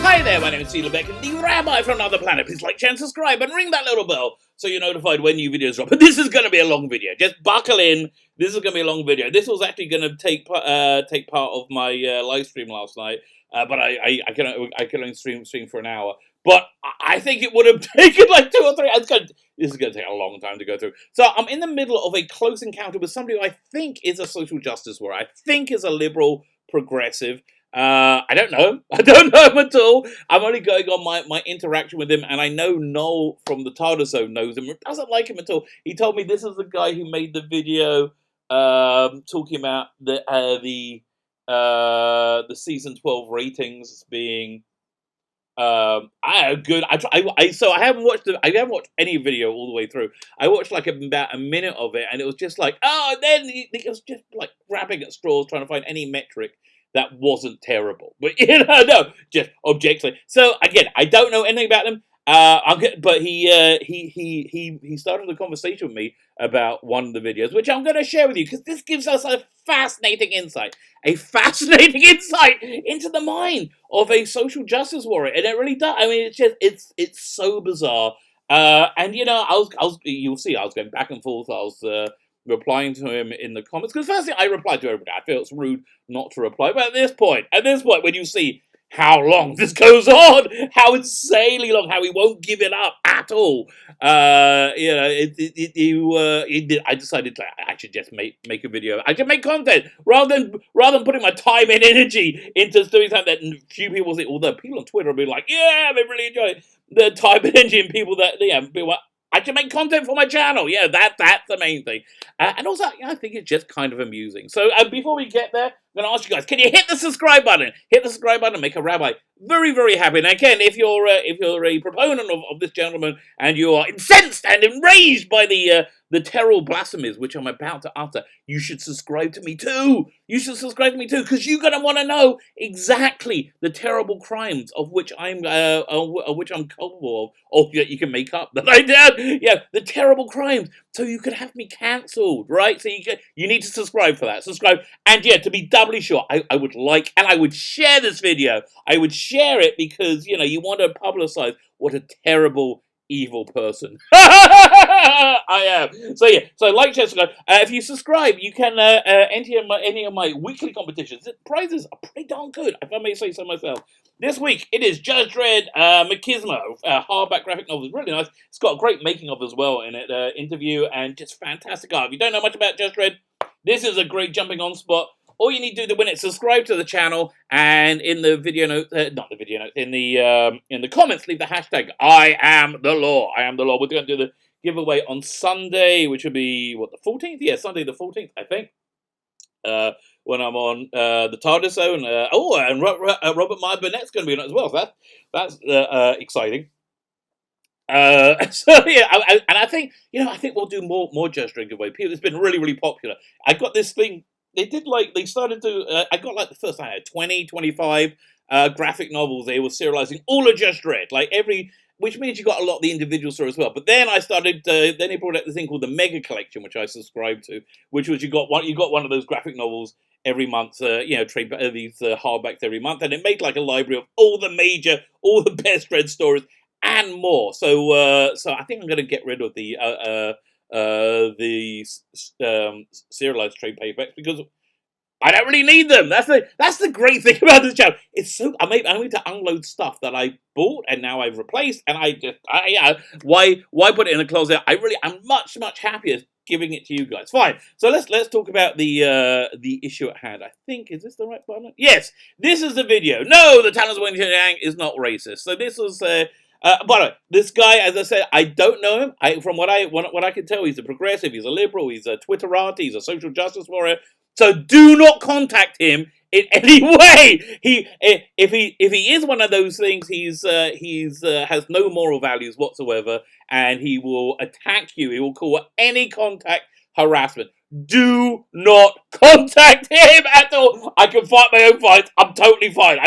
Hi there, my name is Beck, and the Rabbi from another planet. Please like, share, and subscribe, and ring that little bell so you're notified when new videos drop. But this is going to be a long video. Just buckle in. This is going to be a long video. This was actually going to take part of my live stream last night, but I can only stream for an hour. But I think it would have taken like 2 or 3 hours. This is going to take a long time to go through. So I'm in the middle of a close encounter with somebody who I think is a social justice warrior. I think is a liberal progressive. I don't know him. I don't know him at all. I'm only going on my interaction with him, and I know Noel from the TARDIS Zone knows him. Doesn't like him at all. He told me this is the guy who made the video talking about the season 12 ratings being good. So I haven't watched any video all the way through. I watched like about a minute of it, and it was just like, oh, and then it was just like grabbing at straws trying to find any metric that wasn't terrible, but no, just objectively. So again, I don't know anything about them. But he started a conversation with me about one of the videos, which I'm going to share with you because this gives us a fascinating insight into the mind of a social justice warrior, and it really does. I mean, it's so bizarre. And you'll see, I was going back and forth. I was replying to him in the comments, because firstly I replied to everybody. I feel it's rude not to reply, but at this point, when you see how long this goes on, how insanely long, how he won't give it up at all, I decided I should just make a video. I should make content rather than putting my time and energy into doing something that few people think. Although people on Twitter will be like, yeah, they really enjoy it. The time and energy and people that I should make content for my channel. Yeah, that's the main thing. And also, I think it's just kind of amusing. So before we get there, I'm going to ask you guys, can you hit the subscribe button? Hit the subscribe button, make a Rabbi very, very happy. And again, if you're a proponent of this gentleman and you are incensed and enraged by the terrible blasphemies which I'm about to utter, you should subscribe to me too. Because you're going to want to know exactly the terrible crimes of which I'm culpable of, or that you can make up that I did. Yeah, the terrible crimes, so you could have me cancelled, right? So you need to subscribe for that. Subscribe, and yeah, to be doubly sure, I would like and I would share this video. I would share it because you want to publicize what a terrible, evil person I am. So yeah, so like, share, subscribe. If you subscribe, you can enter any of my weekly competitions. The prizes are pretty darn good, if I may say so myself. This week it is Judge Dredd, MECHANISMO, hardback graphic novel. It's really nice. It's got a great making of as well in it, interview, and just fantastic art. If you don't know much about Judge Dredd, this is a great jumping on spot. All you need to do to win it, subscribe to the channel, and in the video note, not the video note, in the comments, leave the hashtag I am the law. I am the law. We're going to do the giveaway on Sunday, which would be what, the 14th? Yeah, Sunday the 14th, I think. When I'm on the TARDIS Zone. And Robert Meyer Benet's going to be on it as well. So that's exciting. So yeah, and I think we'll do more Judge Dredd giveaway. It's been really, really popular. I got this thing. They started to, I got like the first, 20, 25 graphic novels. They were serializing all of Judge Dredd, which means you got a lot of the individual stories as well. But then I started, then they brought out this thing called the Mega Collection, which I subscribed to, which was you got one of those graphic novels every month, trade these hardbacks every month, and it made like a library of all the best Dredd stories and more. So I think I'm going to get rid of the serialized trade paperbacks because I don't really need them. That's the great thing about this channel. It's so I need to unload stuff that I bought and now I've replaced, and why put it in a closet? I'm much happier giving it to you guys. Fine. So let's talk about the issue at hand. I think, is this the right button? Yes, this is the video. No, the Talons of Yang is not racist. So this was by the way, this guy, as I said, I don't know him. From what I can tell, he's a progressive, he's a liberal, he's a Twitterati, he's a social justice warrior. So do not contact him in any way. If he is one of those things, he's has no moral values whatsoever, and he will attack you. He will call any contact harassment. Do not contact him at all. I can fight my own fights. I'm totally fine.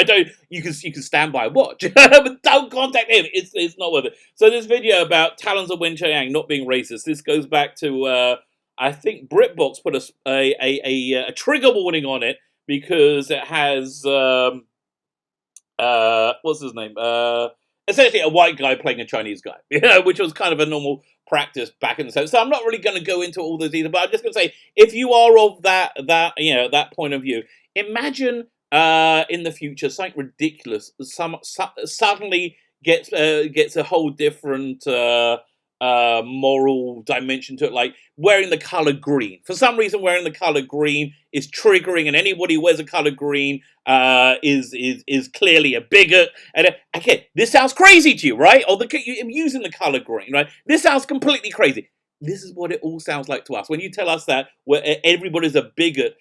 You can stand by and watch, but don't contact him. It's not worth it. So this video about Talons of Yang not being racist. This goes back to I think BritBox put a trigger warning on it because it has what's his name? Essentially a white guy playing a Chinese guy, which was kind of a normal practice back in the 70s. So I'm not really going to go into all those either, but I'm just going to say, if you are of that point of view, imagine in the future something ridiculous suddenly gets a whole different moral dimension to it, like wearing the color green. For some reason, wearing the color green is triggering, and anybody who wears a color green is clearly a bigot. And again, this sounds crazy to you, right? Or using the color green, right? This sounds completely crazy. This is what it all sounds like to us when you tell us that everybody's a bigot.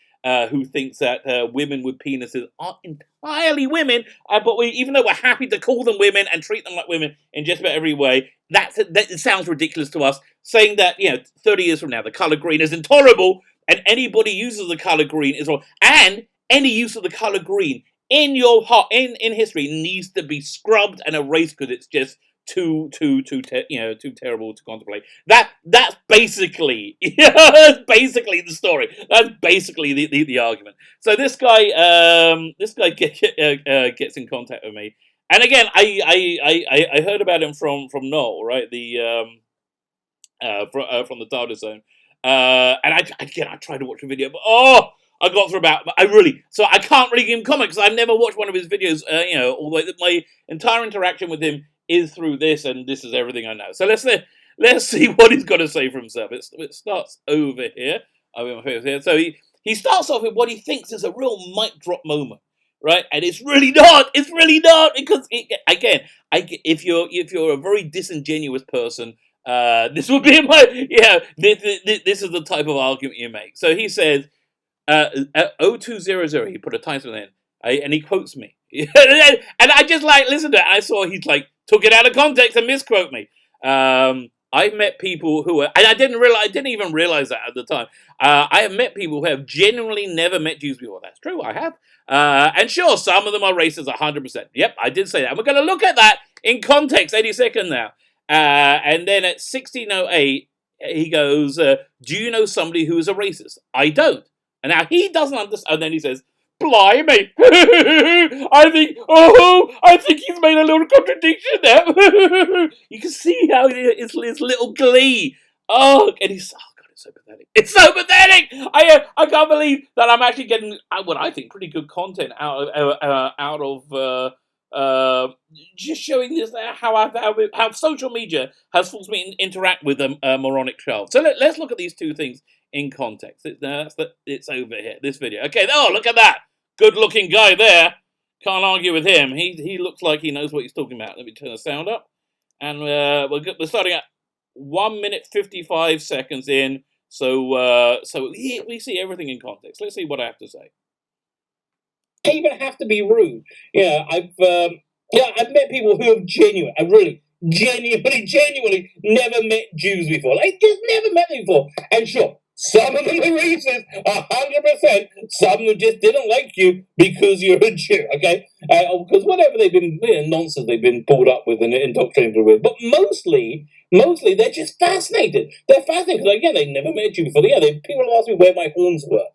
Who thinks that women with penises aren't entirely women, but even though we're happy to call them women and treat them like women in just about every way, that sounds ridiculous to us. Saying that 30 years from now the color green is intolerable, and anybody uses the color green is wrong, and any use of the color green in history needs to be scrubbed and erased because it's just too terrible to contemplate. That's basically that's basically the story. That's basically the argument. So this guy gets in contact with me, and again I heard about him from Noel, right? From the Data Zone, and I tried to watch a video, but I got through so I can't really give him comment because I've never watched one of his videos. Although my entire interaction with him is through this, and this is everything I know. So let's see what he's got to say for himself. It starts over here. So he starts off with what he thinks is a real mic drop moment, right? And it's really not. It's really not because if you're a very disingenuous person, this would be This is the type of argument you make. So he says. 0200, he put a timestamp in, and he quotes me. And I just listen to it. I saw he's took it out of context and misquote me. I've met people who and I didn't even realize that at the time. I have met people who have genuinely never met Jews before. That's true, I have. And sure, some of them are racist 100%. Yep, I did say that. And we're going to look at that in context any second now. And then at 1608, he goes, do you know somebody who is a racist? I don't. And now he doesn't understand. And then he says, blimey, I think he's made a little contradiction there. You can see how it's little glee. And he's, God, it's so pathetic. It's so pathetic. I can't believe that I'm actually getting what I think pretty good content out of just showing this how social media has forced me to interact with a moronic child. So let's look at these two things in context. It's over here, this video. Okay, look at that. Good-looking guy there. Can't argue with him. He looks like he knows what he's talking about. Let me turn the sound up. And we're starting at 1 minute 55 seconds in. So we see everything in context. Let's see what I have to say. Even have to be rude. I've met people who have genuinely never met Jews before. Just never met them before. And sure, some of them are racist, 100%. Some of them just didn't like you because you're a Jew, okay? Because whatever they've been, nonsense they've been brought up with and indoctrinated with. But mostly they're just fascinated. They're fascinated because, they never met you before. People have asked me where my horns were.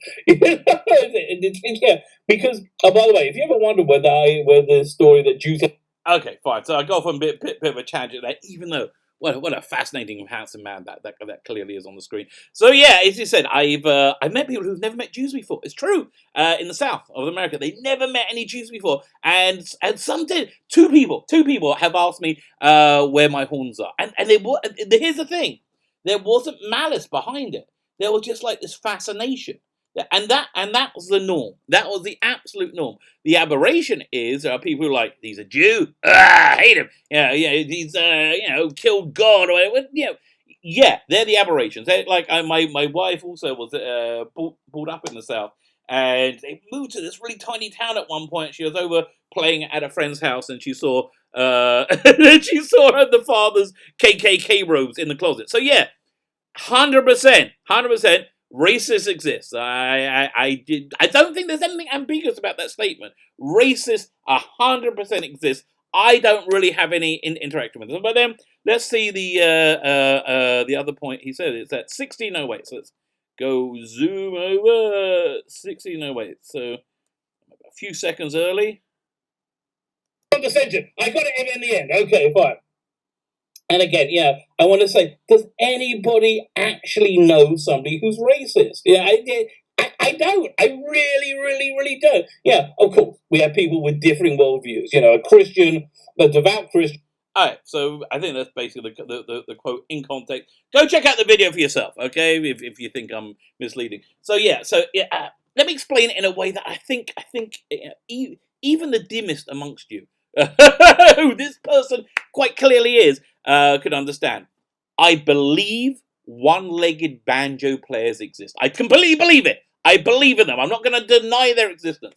Because, by the way, if you ever wondered where the story that Jews... Okay, fine. So I go off on a bit of a tangent there, even though what a fascinating, handsome man that clearly is on the screen. So yeah, as you said, I've met people who've never met Jews before. It's true. In the south of America, they never met any Jews before, and some did. Two people have asked me where my horns are, and here's the thing: there wasn't malice behind it. There was just this fascination. And that was the norm. That was the absolute norm. The aberration is there are people who are he's a Jew. I hate him. He's killed God or whatever. They're the aberrations. They're my wife also was brought up in the South, and they moved to this really tiny town at one point. She was over playing at a friend's house, and she saw the father's KKK robes in the closet. So 100%. Racist exists. I don't think there's anything ambiguous about that statement. Racist 100% exists. I don't really have any interaction with them. But then let's see the other point he said. It's at 1608. So let's go zoom over 1608. So a few seconds early. condescension. I got it in the end. Okay, fine. And again, yeah, I want to say, does anybody actually know somebody who's racist? Yeah, I don't. I really, really, really don't. Yeah, of course, we have people with differing worldviews. You know, a devout Christian. All right, so I think that's basically the quote in context. Go check out the video for yourself, okay? If you think I'm misleading. So yeah, let me explain it in a way that I think even the dimmest amongst you, who this person quite clearly is, could understand. I believe one-legged banjo players exist. I completely believe it. I believe in them. I'm not going to deny their existence.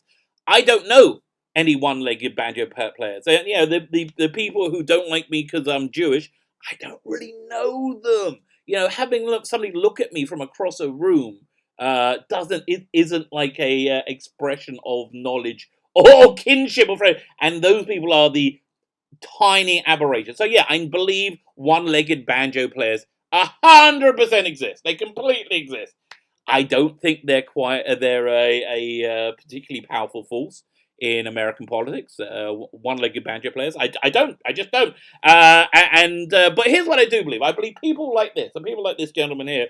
I don't know any one-legged banjo players. You know, the people who don't like me because I'm Jewish, I don't really know them. You know, having somebody look at me from across a room isn't like a expression of knowledge or kinship or friend. And those people are the tiny aberration. So yeah, I believe one-legged banjo players 100% exist. They completely exist. I don't think they're a particularly powerful force in American politics. One-legged banjo players. I don't. I just don't. But here's what I do believe. I believe people like this, and people like this gentleman here,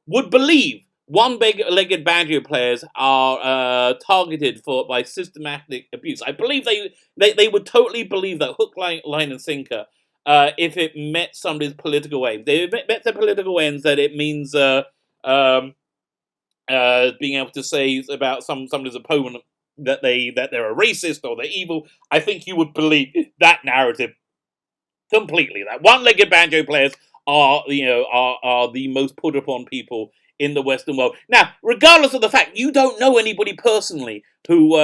would believe one-legged banjo players are targeted by systematic abuse. I believe they would totally believe that hook, line, and sinker. If it met somebody's political aims, they met their political ends that it means being able to say about somebody's opponent that they're a racist or they're evil. I think you would believe that narrative completely. That one-legged banjo players are the most put upon people in the Western world. Now, regardless of the fact you don't know anybody personally who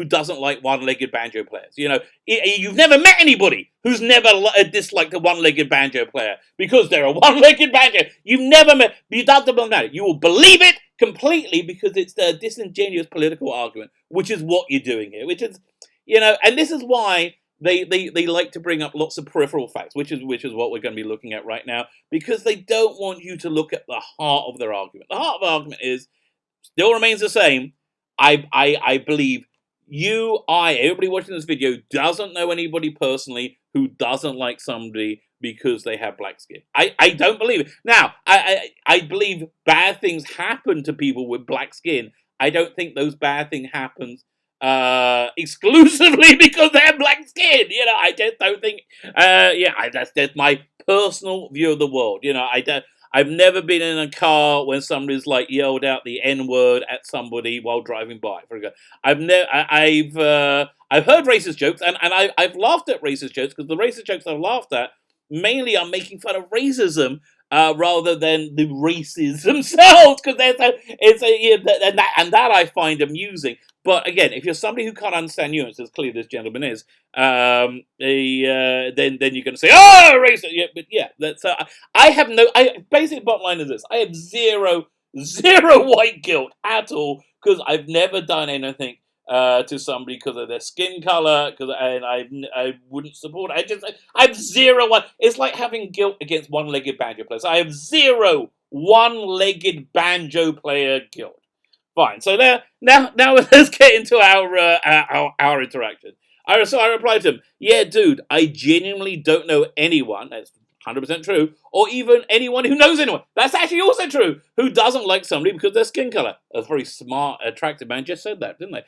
doesn't like one-legged banjo players, you know, you've never met anybody who's never disliked a one-legged banjo player because they're a one-legged banjo. You've never met. You doesn't matter. You will believe it completely because it's the disingenuous political argument, which is what you're doing here. Which is, you know, and this is why they like to bring up lots of peripheral facts, which is what we're going to be looking at right now, because they don't want you to look at the heart of their argument. The heart of the argument still remains the same. I believe everybody watching this video doesn't know anybody personally who doesn't like somebody because they have black skin. I don't believe it. Now, I believe bad things happen to people with black skin. I don't think those bad things happen exclusively because they have black skin. You know, I just don't think. That's my personal view of the world. You know, I've never been in a car when somebody's like yelled out the N-word at somebody while driving by. For example, I've heard racist jokes and I've laughed at racist jokes because the racist jokes I've laughed at mainly are making fun of racism. Rather than the races themselves, because that I find amusing. But again, if you're somebody who can't understand nuance, as clearly this gentleman is, then you're going to say, "Oh, racist." Yeah, but yeah, that's. Basic bottom line is this: I have zero white guilt at all because I've never done anything to somebody because of their skin color, and I wouldn't support it. I have zero one. It's like having guilt against one-legged banjo players. I have zero one-legged banjo player guilt. Fine. So now let's get into our interaction. I replied to him, "Yeah, dude, I genuinely don't know anyone." That's 100% true, or even anyone who knows anyone. That's actually also true, who doesn't like somebody because of their skin color. A very smart, attractive man just said that, didn't they?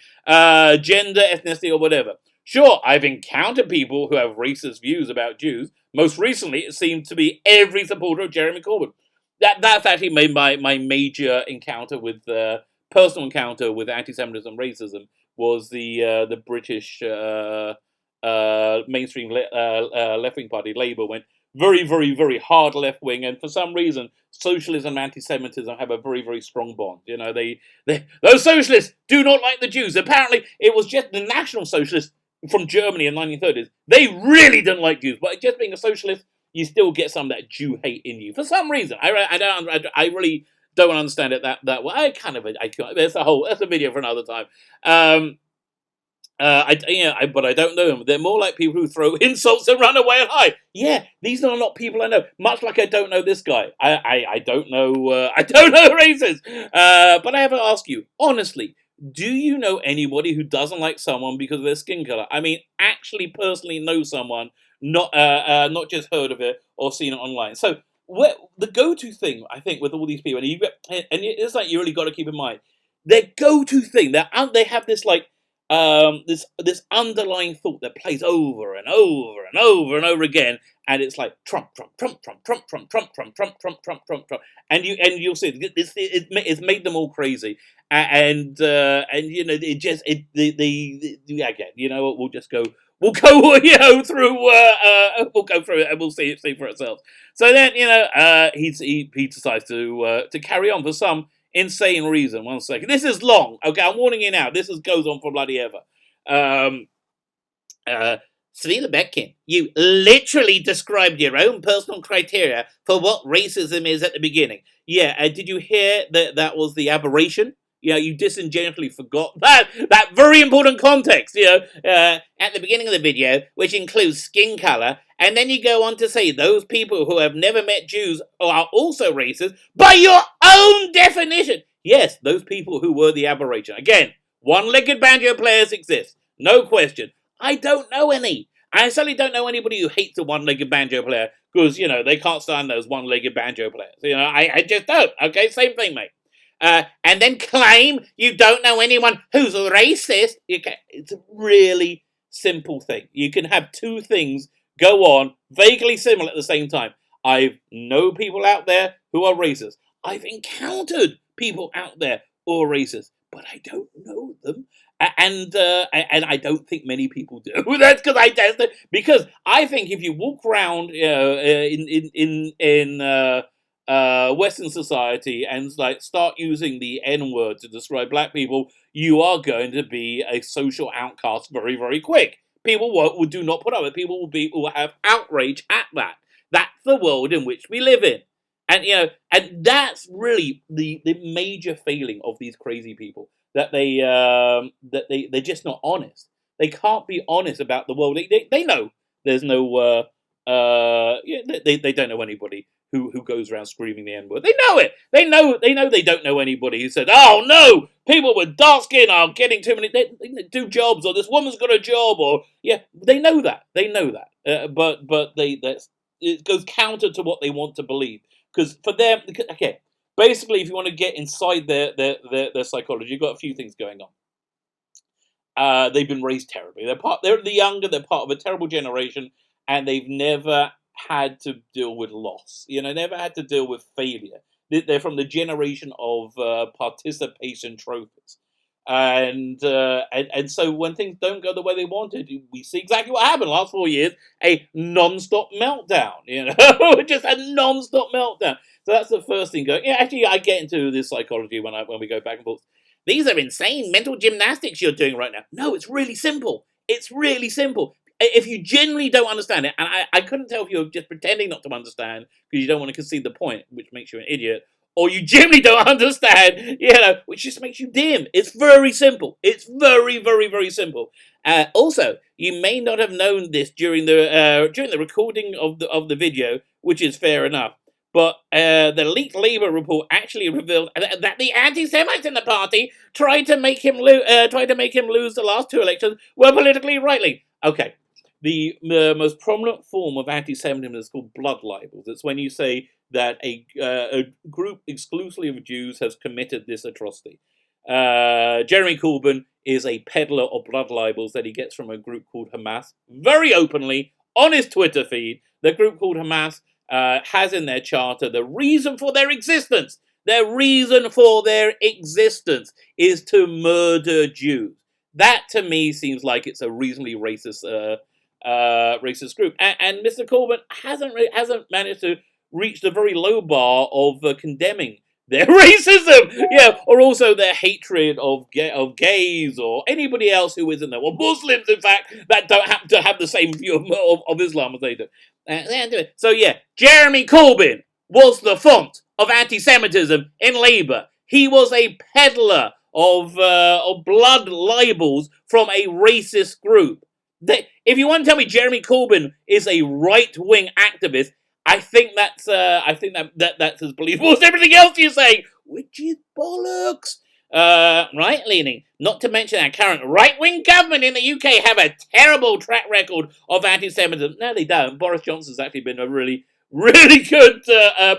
Gender, ethnicity, or whatever. Sure, I've encountered people who have racist views about Jews. Most recently, it seemed to be every supporter of Jeremy Corbyn. That's actually my major encounter with personal encounter with anti-Semitism, racism, was the British mainstream left-wing party, Labour, went very, very, very hard left wing, and for some reason, socialism and anti-Semitism have a very, very strong bond. You know, those socialists do not like the Jews. Apparently, it was just the National Socialists from Germany in the 1930s. They really didn't like Jews, but just being a socialist, you still get some of that Jew hate in you for some reason. I really don't understand it that way. That's a video for another time. But I don't know them. They're more like people who throw insults and run away and hide. Yeah, these are not people I know. Much like I don't know this guy. I don't know. I don't know races. But I have to ask you honestly: do you know anybody who doesn't like someone because of their skin color? I mean, actually personally know someone, not just heard of it or seen it online. So the go-to thing, I think, with all these people, and it's like you really got to keep in mind, their go-to thing, they have this like this underlying thought that plays over and over and over and over again, and it's like Trump, Trump, Trump, Trump, Trump, Trump, Trump, Trump, Trump, Trump, Trump, Trump, Trump, and you'll see it's made them all crazy, and you know it just again, you know what, we'll go you know through we'll go through it and we'll see for ourselves. So then you know he decides to carry on for some insane reason. One second. This is long. Okay, I'm warning you now. This goes on for bloody ever. Svila Betkin, you literally described your own personal criteria for what racism is at the beginning. Yeah, did you hear that was the aberration? Yeah, you disingenuously forgot that very important context, you know, at the beginning of the video, which includes skin color, and then you go on to say those people who have never met Jews are also racist by your own definition. Yes, those people who were the aberration. Again, one-legged banjo players exist, no question. I don't know any. I certainly don't know anybody who hates a one-legged banjo player because, you know, they can't stand those one-legged banjo players. You know, I just don't. Okay, same thing, mate. And then claim you don't know anyone who's racist. It's a really simple thing. You can have two things go on vaguely similar at the same time. I know people out there who are racist. I've encountered people out there who are racist, but I don't know them. And I don't think many people do. That's because I think if you walk around in Western society and like start using the N-word to describe black people, you are going to be a social outcast very, very quick. People will do not put up with it. People will have outrage at that. That's the world in which we live in. And you know, and that's really the major failing of these crazy people, that they're just not honest. They can't be honest about the world. They know there's no they don't know anybody who goes around screaming the N-word. They know it. They know they don't know anybody who said, "Oh no, people with dark skin are getting too many they do jobs," or "This woman's got a job," or yeah, they know that. They know that. But it goes counter to what they want to believe. Because for them, okay, basically, if you want to get inside their psychology, you've got a few things going on. They've been raised terribly. They're the younger. They're part of a terrible generation, and they've never had to deal with loss. You know, never had to deal with failure. They're from the generation of participation trophies. And so when things don't go the way they wanted, we see exactly what happened last 4 years: a non-stop meltdown. You know, just a non-stop meltdown. So that's the first thing going. Yeah, actually, I get into this psychology when we go back and forth. These are insane mental gymnastics you're doing right now. No, it's really simple. It's really simple. If you genuinely don't understand it, and I couldn't tell if you're just pretending not to understand because you don't want to concede the point, which makes you an idiot, or you genuinely don't understand, you know, which just makes you dim. It's very simple. It's very, very, very simple. Also, you may not have known this during the recording of the video, which is fair enough. But the leaked Labour report actually revealed that the anti-Semites in the party tried to make him lose the last two elections were politically right-leaning. Okay. The most prominent form of anti-Semitism is called blood libels. It's when you say that a group exclusively of Jews has committed this atrocity. Jeremy Corbyn is a peddler of blood libels that he gets from a group called Hamas, very openly on his Twitter feed. The group called Hamas has in their charter the reason for their existence. Their reason for their existence is to murder Jews. That to me seems like it's a reasonably racist group, and Mr. Corbyn hasn't managed to reach the very low bar of condemning their racism, yeah, or also their hatred of gays or anybody else who isn't there, or Muslims, in fact, that don't happen to have the same view of Islam as they do. So yeah, Jeremy Corbyn was the font of anti-Semitism in Labour. He was a peddler of blood libels from a racist group. If you want to tell me Jeremy Corbyn is a right-wing activist, I think that's as believable as everything else you're saying, which is bollocks. right-leaning. Not to mention our current right-wing government in the UK have a terrible track record of anti-Semitism. No, they don't. Boris Johnson's actually been a really good.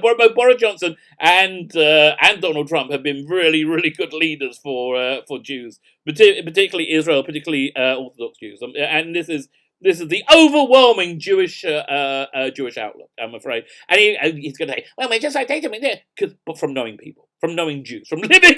Both Boris Johnson and Donald Trump have been really good leaders for Jews, particularly Israel, particularly Orthodox Jews. And this is the overwhelming Jewish outlook, I'm afraid. And he's going to say, well, we're just like data, but from knowing people, from knowing Jews, from living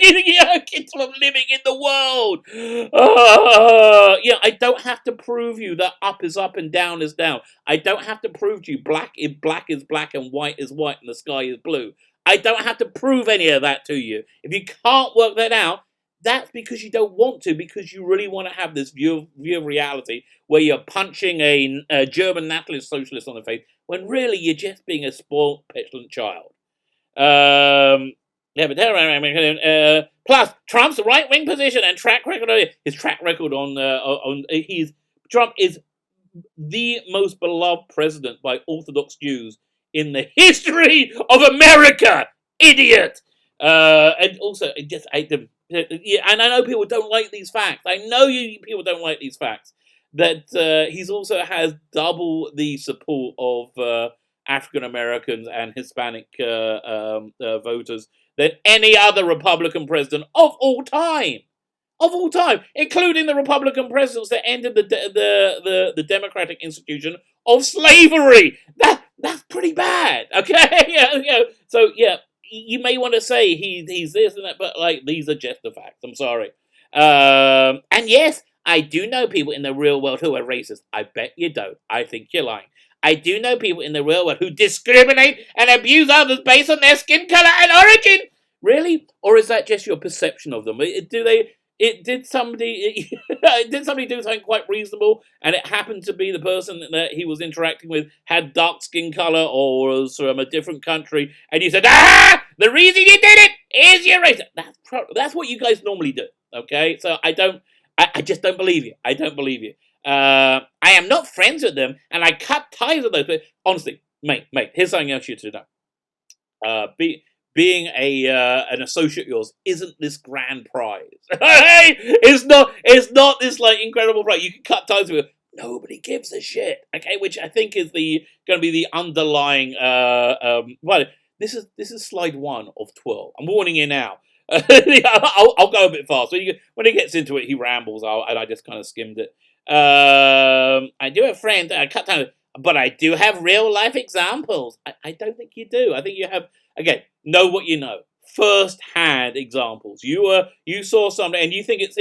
from living in the world. I don't have to prove you that up is up and down is down. I don't have to prove to you black is black and white is white and the sky is blue. I don't have to prove any of that to you. If you can't work that out, that's because you don't want to, because you really want to have this view of reality where you're punching a German nationalist socialist on the face when really you're just being a spoiled, petulant child. Plus, Trump's right-wing position and track record, his track record Trump is the most beloved president by Orthodox Jews in the history of America. Idiot. And also, and I know people don't like these facts. I know people don't like these facts. That he's also has double the support of African Americans and Hispanic voters than any other Republican president of all time. Of all time, including the Republican presidents that ended the democratic institution of slavery. That's pretty bad. Okay, So you may want to say he's this and that, but like these are just the facts. I'm sorry. And yes, I do know people in the real world who are racist. I bet you don't. I think you're lying. I do know people in the real world who discriminate and abuse others based on their skin color and origin. Really? Or is that just your perception of them? Did somebody do something quite reasonable, and it happened to be the person that he was interacting with had dark skin color or was from a different country, and you said, the reason you did it is you're racist. That's what you guys normally do. Okay, so I just don't believe you. I don't believe you. I am not friends with them, and I cut ties with those. But honestly, mate, here's something else you should know. Being an associate of yours isn't this grand prize. It's not this like incredible prize. You can cut ties with it. Nobody gives a shit. Okay, which I think is going to be the underlying. This is slide 1 of 12. I'm warning you now. I'll go a bit fast. So when he gets into it, he rambles out, and I just kind of skimmed it. I do have friends. I cut time, but I do have real life examples. I don't think you do. I think you have. Again, know what you know. First-hand examples. You saw something, and you think it's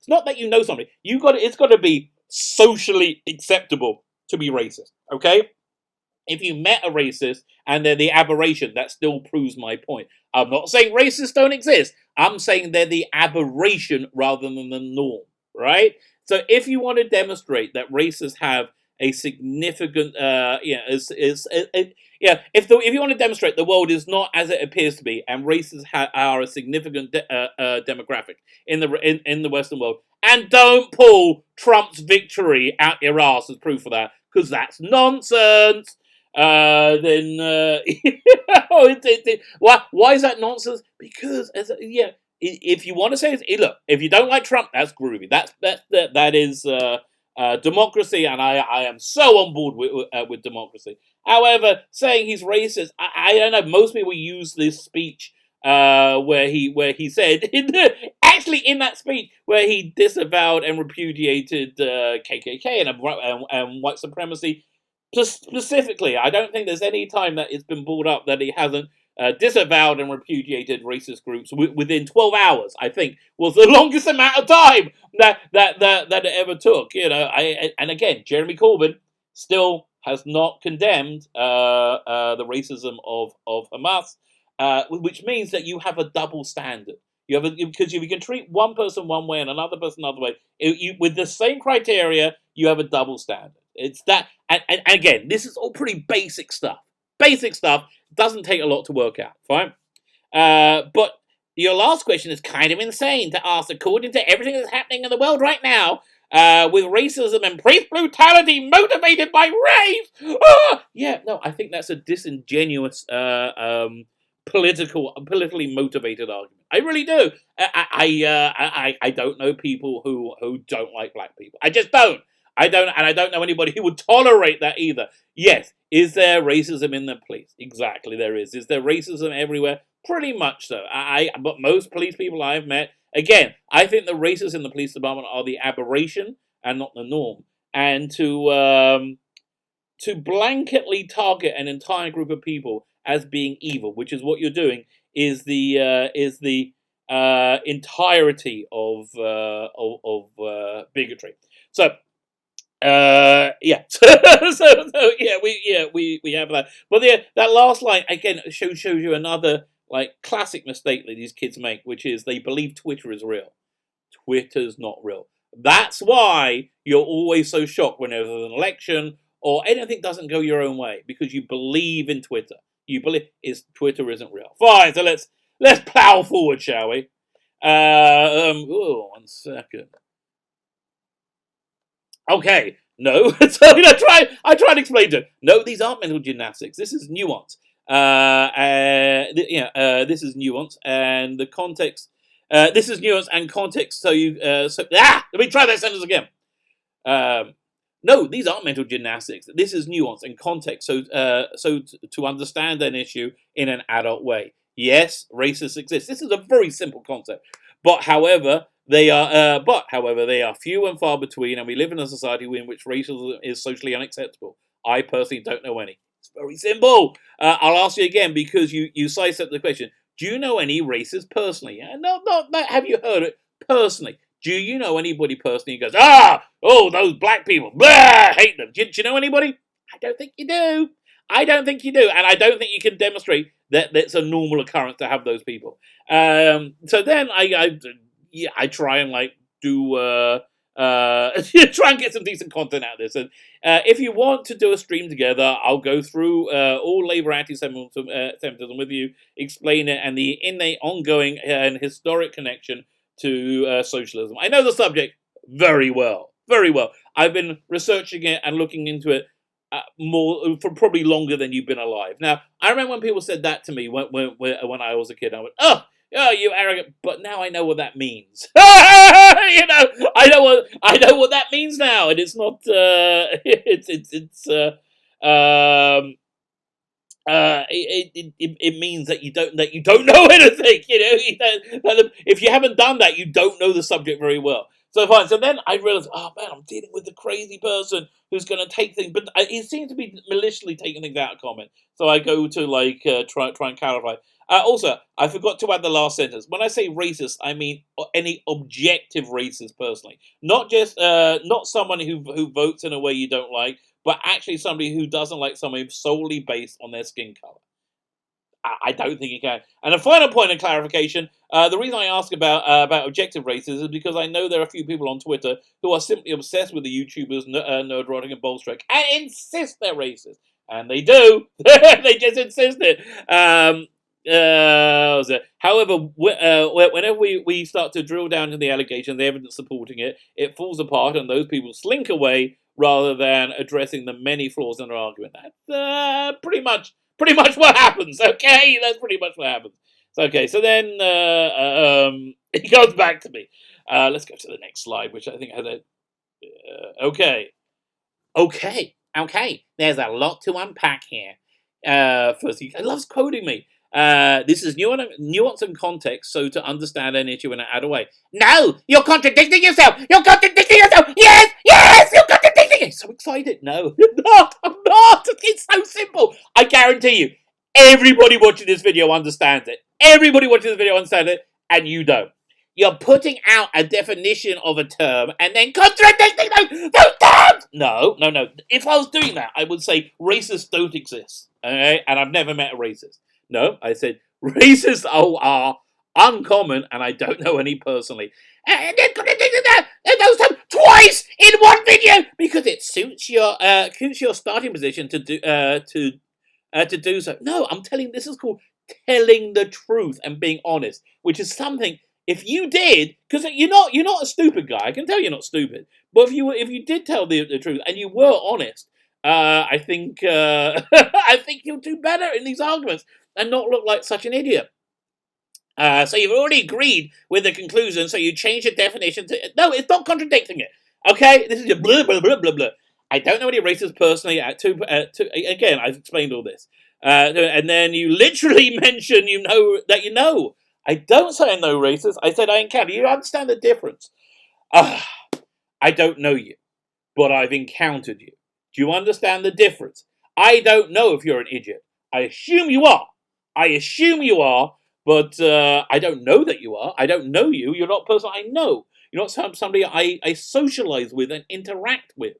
not that you know something. It's got to be socially acceptable to be racist. Okay. If you met a racist and they're the aberration, that still proves my point. I'm not saying racists don't exist. I'm saying they're the aberration rather than the norm, right? So if you want to demonstrate that racists have a significant, if you want to demonstrate the world is not as it appears to be, and racists are a significant demographic in the Western world, and don't pull Trump's victory out your ass as proof of that, because that's nonsense. Why is that nonsense? Because if you want to say look, if you don't like Trump, that's groovy. That is democracy, and I am so on board with democracy. However, saying he's racist, I don't know. Most people use this speech where he said in that speech where he disavowed and repudiated KKK and white supremacy. Specifically, I don't think there's any time that it's been brought up that he hasn't disavowed and repudiated racist groups within 12 hours. I think was the longest amount of time that it ever took. And again, Jeremy Corbyn still has not condemned the racism of Hamas, which means that you have a double standard. Because if you can treat one person one way and another person another way, with the same criteria, you have a double standard. It's that, and again, this is all pretty basic stuff. Basic stuff doesn't take a lot to work out, fine? But your last question is kind of insane to ask, according to everything that's happening in the world right now, with racism and police brutality motivated by race. I think that's a disingenuous, politically motivated argument. I really do. I don't know people who don't like black people. I just don't. I don't know anybody who would tolerate that either. Yes, is there racism in the police? Exactly, there is. Is there racism everywhere? Pretty much so. But most police people I've met, again, I think the racists in the police department are the aberration and not the norm. And to blanketly target an entire group of people as being evil, which is what you're doing, is the entirety of bigotry. So yeah, so yeah, we have that. But that last line again shows you another like classic mistake that these kids make, which is they believe Twitter is real. Twitter's not real. That's why you're always so shocked whenever there's an election or anything doesn't go your own way, because you believe in Twitter. You believe Twitter isn't real. Fine, so let's plow forward, shall we? 1 second. Okay, no. So I try to explain to him. No, these aren't mental gymnastics. This is nuance. This is nuance and the context. This is nuance and context. So let me try that sentence again. No, these aren't mental gymnastics. This is nuance and context. So to understand an issue in an adult way. Yes, racists exist. This is a very simple concept. But however, they are few and far between, and we live in a society in which racism is socially unacceptable. I personally don't know any. It's very simple. I'll ask you again because you sidestepped the question. Do you know any racists personally? No, have you heard it personally? Do you know anybody personally who goes, those black people, blah, hate them? Do you know anybody? I don't think you do. I don't think you do. And I don't think you can demonstrate that that's a normal occurrence to have those people. So then I try and like do try and get some decent content out of this. And if you want to do a stream together, I'll go through all Labour anti-Semitism with you, explain it, and the innate, ongoing, and historic connection to socialism. I know the subject very well, very well. I've been researching it and looking into it more for probably longer than you've been alive. Now, I remember when people said that to me when I was a kid. I went, oh, you arrogant! But now I know what that means. I know what that means now, and it's not. It means that you don't know anything. If you haven't done that, you don't know the subject very well. So fine. So then I realized, oh man, I'm dealing with the crazy person who's going to take things, but he seems to be maliciously taking things out of comment. So I go to try and clarify. Also, I forgot to add the last sentence. When I say racist, I mean any objective racist personally, not just not someone who votes in a way you don't like, but actually somebody who doesn't like somebody solely based on their skin color. I don't think you can. And a final point of clarification, the reason I ask about objective racism is because I know there are a few people on Twitter who are simply obsessed with the YouTubers Nerdrotting and Bolstrek and insist they're racist. And they do. They just insist it. However, whenever we start to drill down into the allegation, the evidence supporting it, it falls apart and those people slink away rather than addressing the many flaws in their argument. That's pretty much what happens, okay? That's pretty much what happens. So, okay, so then it goes back to me. Let's go to the next slide, which I think had a... Okay. There's a lot to unpack here. First, he loves quoting me. This is nuance and context, so to understand an issue in an adult way. No, you're contradicting yourself. Yes, you're contradicting. I'm so excited. No, I'm not. It's so simple. I guarantee you, everybody watching this video understands it. And you don't. You're putting out a definition of a term and then contradicting those terms. No. If I was doing that, I would say racists don't exist. Okay, and I've never met a racist. No, I said racists are uncommon, and I don't know any personally. And then those terms twice in one video because it suits your starting position to do so. No, I'm telling you, this is called telling the truth and being honest, which is something. If you did, because you're not a stupid guy, I can tell you're not stupid. But if you did tell the truth and you were honest, I think I think you'll do better in these arguments and not look like such an idiot. So you've already agreed with the conclusion, so you change the definition to... No, it's not contradicting it. Okay? This is your blah, blah, blah, blah, blah. I don't know any racists personally. Again, I've explained all this. And then you literally mention you know that you know. I don't say I know racists. I said I encounter. You understand the difference? I don't know you, but I've encountered you. Do you understand the difference? I don't know if you're an idiot. I assume you are. But I don't know that you are. I don't know you. You're not a person I know. You're not somebody I socialize with and interact with.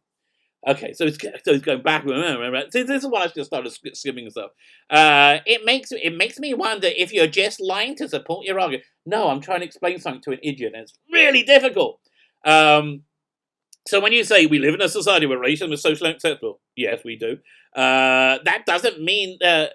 Okay, so it's going back. This is why I just started skimming stuff. It makes me wonder if you're just lying to support your argument. No, I'm trying to explain something to an idiot, and it's really difficult. So when you say we live in a society where racism is socially acceptable, yes, we do. That doesn't mean that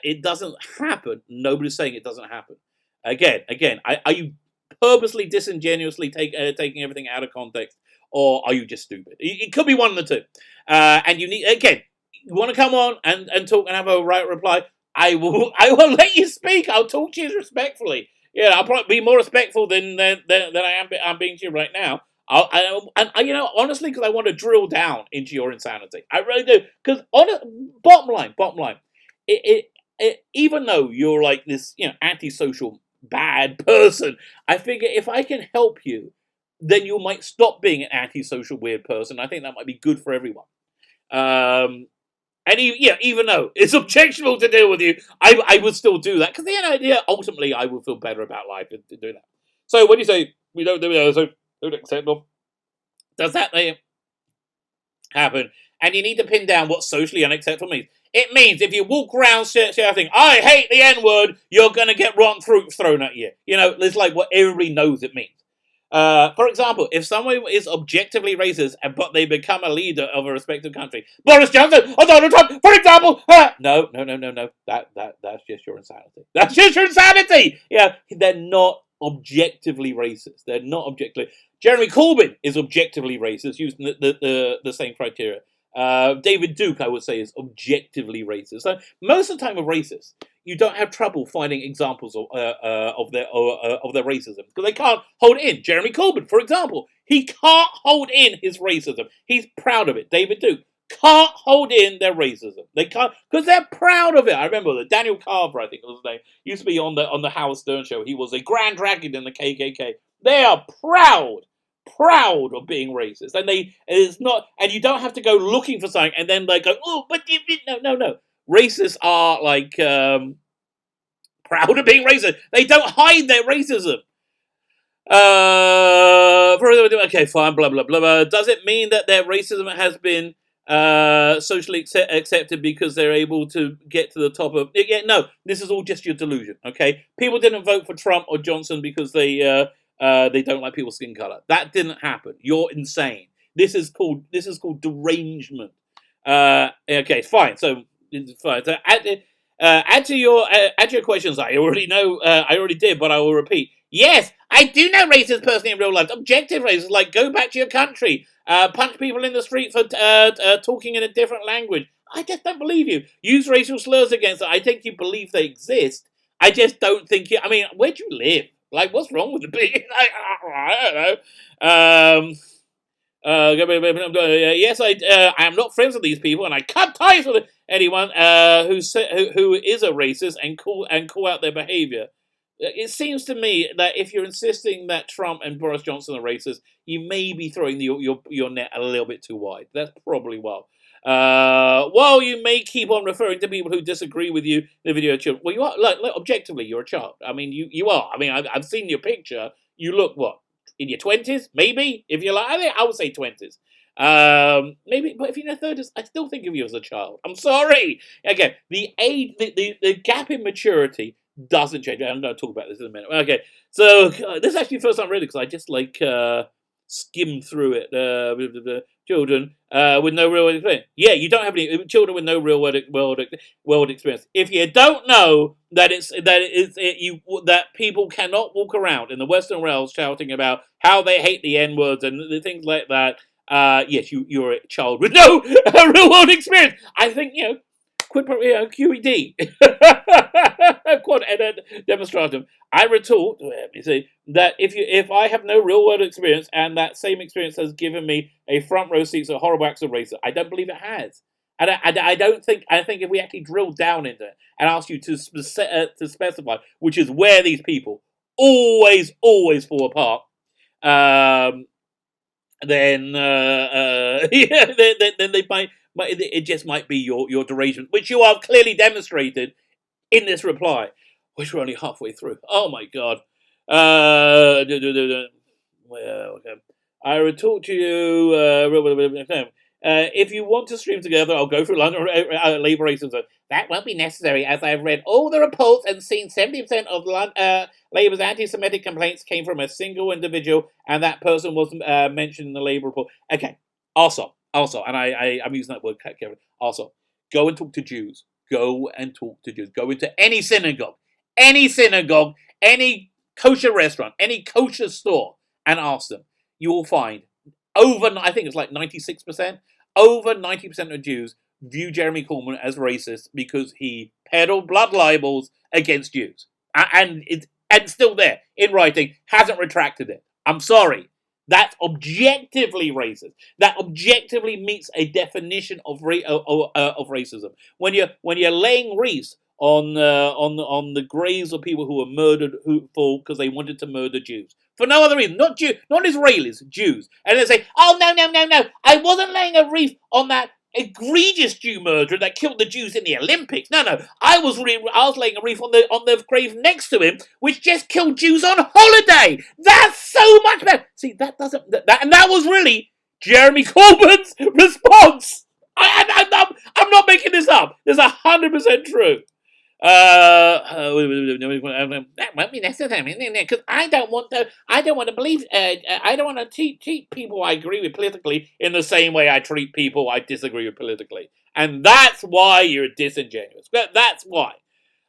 it doesn't happen. Nobody's saying it doesn't happen. Again, are you purposely disingenuously taking everything out of context, or are you just stupid? It could be one of the two. And you need, again, you want to come on and talk and have a right reply. I will let you speak. I'll talk to you respectfully. Yeah, I'll probably be more respectful than I'm being to you right now. Honestly, because I want to drill down into your insanity. I really do. Because bottom line, even though you're like this, antisocial bad person, I figure if I can help you, then you might stop being an antisocial weird person. I think that might be good for everyone. Even though it's objectionable to deal with you, I would still do that because ultimately I will feel better about life in doing that. So when you say we don't do that, so don't accept them, does that happen? And you need to pin down what socially unacceptable means. It means if you walk around shouting, "I hate the N-word," you're going to get rotten fruit thrown at you. It's like what everybody knows it means. For example, if someone is objectively racist, but they become a leader of a respective country, Boris Johnson or Donald Trump, for example, no. That's just your insanity. That's just your insanity. Yeah, they're not objectively racist. They're not objectively. Jeremy Corbyn is objectively racist, using the same criteria. David Duke, I would say, is objectively racist. So most of the time with racists, you don't have trouble finding examples of their racism because they can't hold it in. Jeremy Corbyn, for example, he can't hold in his racism. He's proud of it. David Duke can't hold in their racism. They can't because they're proud of it. I remember that Daniel Carver, I think was his name, used to be on the Howard Stern show. He was a Grand Dragon in the KKK. They are proud of being racist, and and you don't have to go looking for something and then go, oh, but no. Racists are like proud of being racist. They don't hide their racism. Okay, fine, blah, blah, blah, blah. Does it mean that their racism has been socially accepted because they're able to get to the top of... Yeah, no, this is all just your delusion, okay? People didn't vote for Trump or Johnson because they don't like people's skin color. That didn't happen. You're insane. This is called derangement. Okay, fine. So... Fine. So add to your questions. I already know. I already did, but I will repeat. Yes, I do know racist person in real life. Objective racist, like go back to your country, punch people in the street for talking in a different language. I just don't believe you. Use racial slurs against them. I think you believe they exist. I just don't think you. I mean, where do you live? Like, what's wrong with the big? I don't know. Yes, I am not friends with these people, and I cut ties with anyone who is a racist and call out their behavior. It seems to me that if you're insisting that Trump and Boris Johnson are racist, you may be throwing your net a little bit too wide. That's probably why. While you may keep on referring to people who disagree with you in the video, children, well, you are like objectively, you're a child. I mean, you are. I mean, I've seen your picture. You look what? In your 20s, maybe, if you're like, I would say 20s. Maybe, but if you're in your 30s, I still think of you as a child. I'm sorry. Again, the age, the gap in maturity doesn't change. I'm going to talk about this in a minute. Okay, so this is actually the first time I read it because I just skimmed through it. Children with no real world experience. Yeah, you don't have any children with no real world experience. If you don't know that that people cannot walk around in the Western world shouting about how they hate the N-words and the things like that, yes, you're a child with no real world experience. I think QED. Quod edat demonstratum. I retort, let me see, that if I have no real world experience and that same experience has given me a front row seat to horrible acts of racism, I don't believe it has. I don't think. I think if we actually drill down into it and ask you to specify, which is where these people always fall apart, then yeah, then they might it just might be your derangement, which you have clearly demonstrated in this reply, which we're only halfway through. Oh my God. Well, okay. I will talk to you. If you want to stream together, I'll go through London labour racism. That won't be necessary, as I have read all the reports and seen 70% of Labour's anti-Semitic complaints came from a single individual, and that person was mentioned in the Labour report. Okay. Also, and I'm using that word carefully. Also, go and talk to Jews. Go and talk to Jews. Go into any synagogue, any kosher restaurant, any kosher store, and ask them. You will find I think it's like 96%, over 90% of Jews view Jeremy Corbyn as racist because he peddled blood libels against Jews. And it's still there in writing, hasn't retracted it. I'm sorry. That's objectively racist. That objectively meets a definition of racism. When you're laying wreaths on the graves of people who were murdered because they wanted to murder Jews for no other reason, not Israelis, Jews, and they say, "Oh no, I wasn't laying a wreath on that egregious Jew murderer that killed the Jews in the Olympics. No, I was laying a wreath on the grave next to him, which just killed Jews on holiday. That's so much better." See, that was really Jeremy Corbyn's response. I'm not making this up. It's 100% true. That won't be necessary because I don't want to believe. I don't want to treat people I agree with politically in the same way I treat people I disagree with politically, and that's why you're disingenuous. That's why.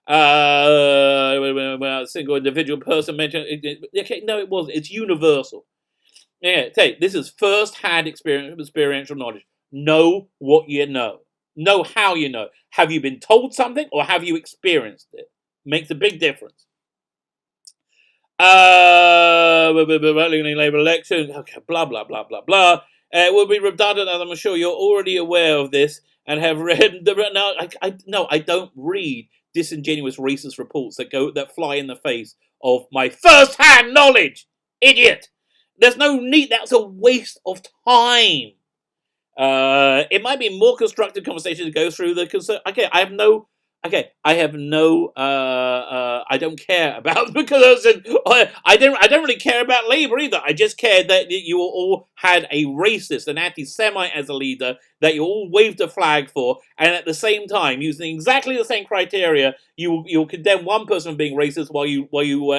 A single individual person mentioned. Okay, no, it wasn't. It's universal. Yeah, this is first-hand experiential knowledge. Know what you know. Know how you know. Have you been told something or have you experienced it? Makes a big difference. Labour election. Okay, blah, blah, blah, blah, blah. It will be redundant, as I'm sure you're already aware of this and have read. I don't read disingenuous racist reports that fly in the face of my first-hand knowledge. Idiot. There's no need. That's a waste of time. It might be more constructive conversation to go through the concern. I don't care about because I don't really care about Labour either. I just care that you all had a racist, an anti-Semite as a leader that you all waved a flag for, and at the same time, using exactly the same criteria, you'll condemn one person for being racist while you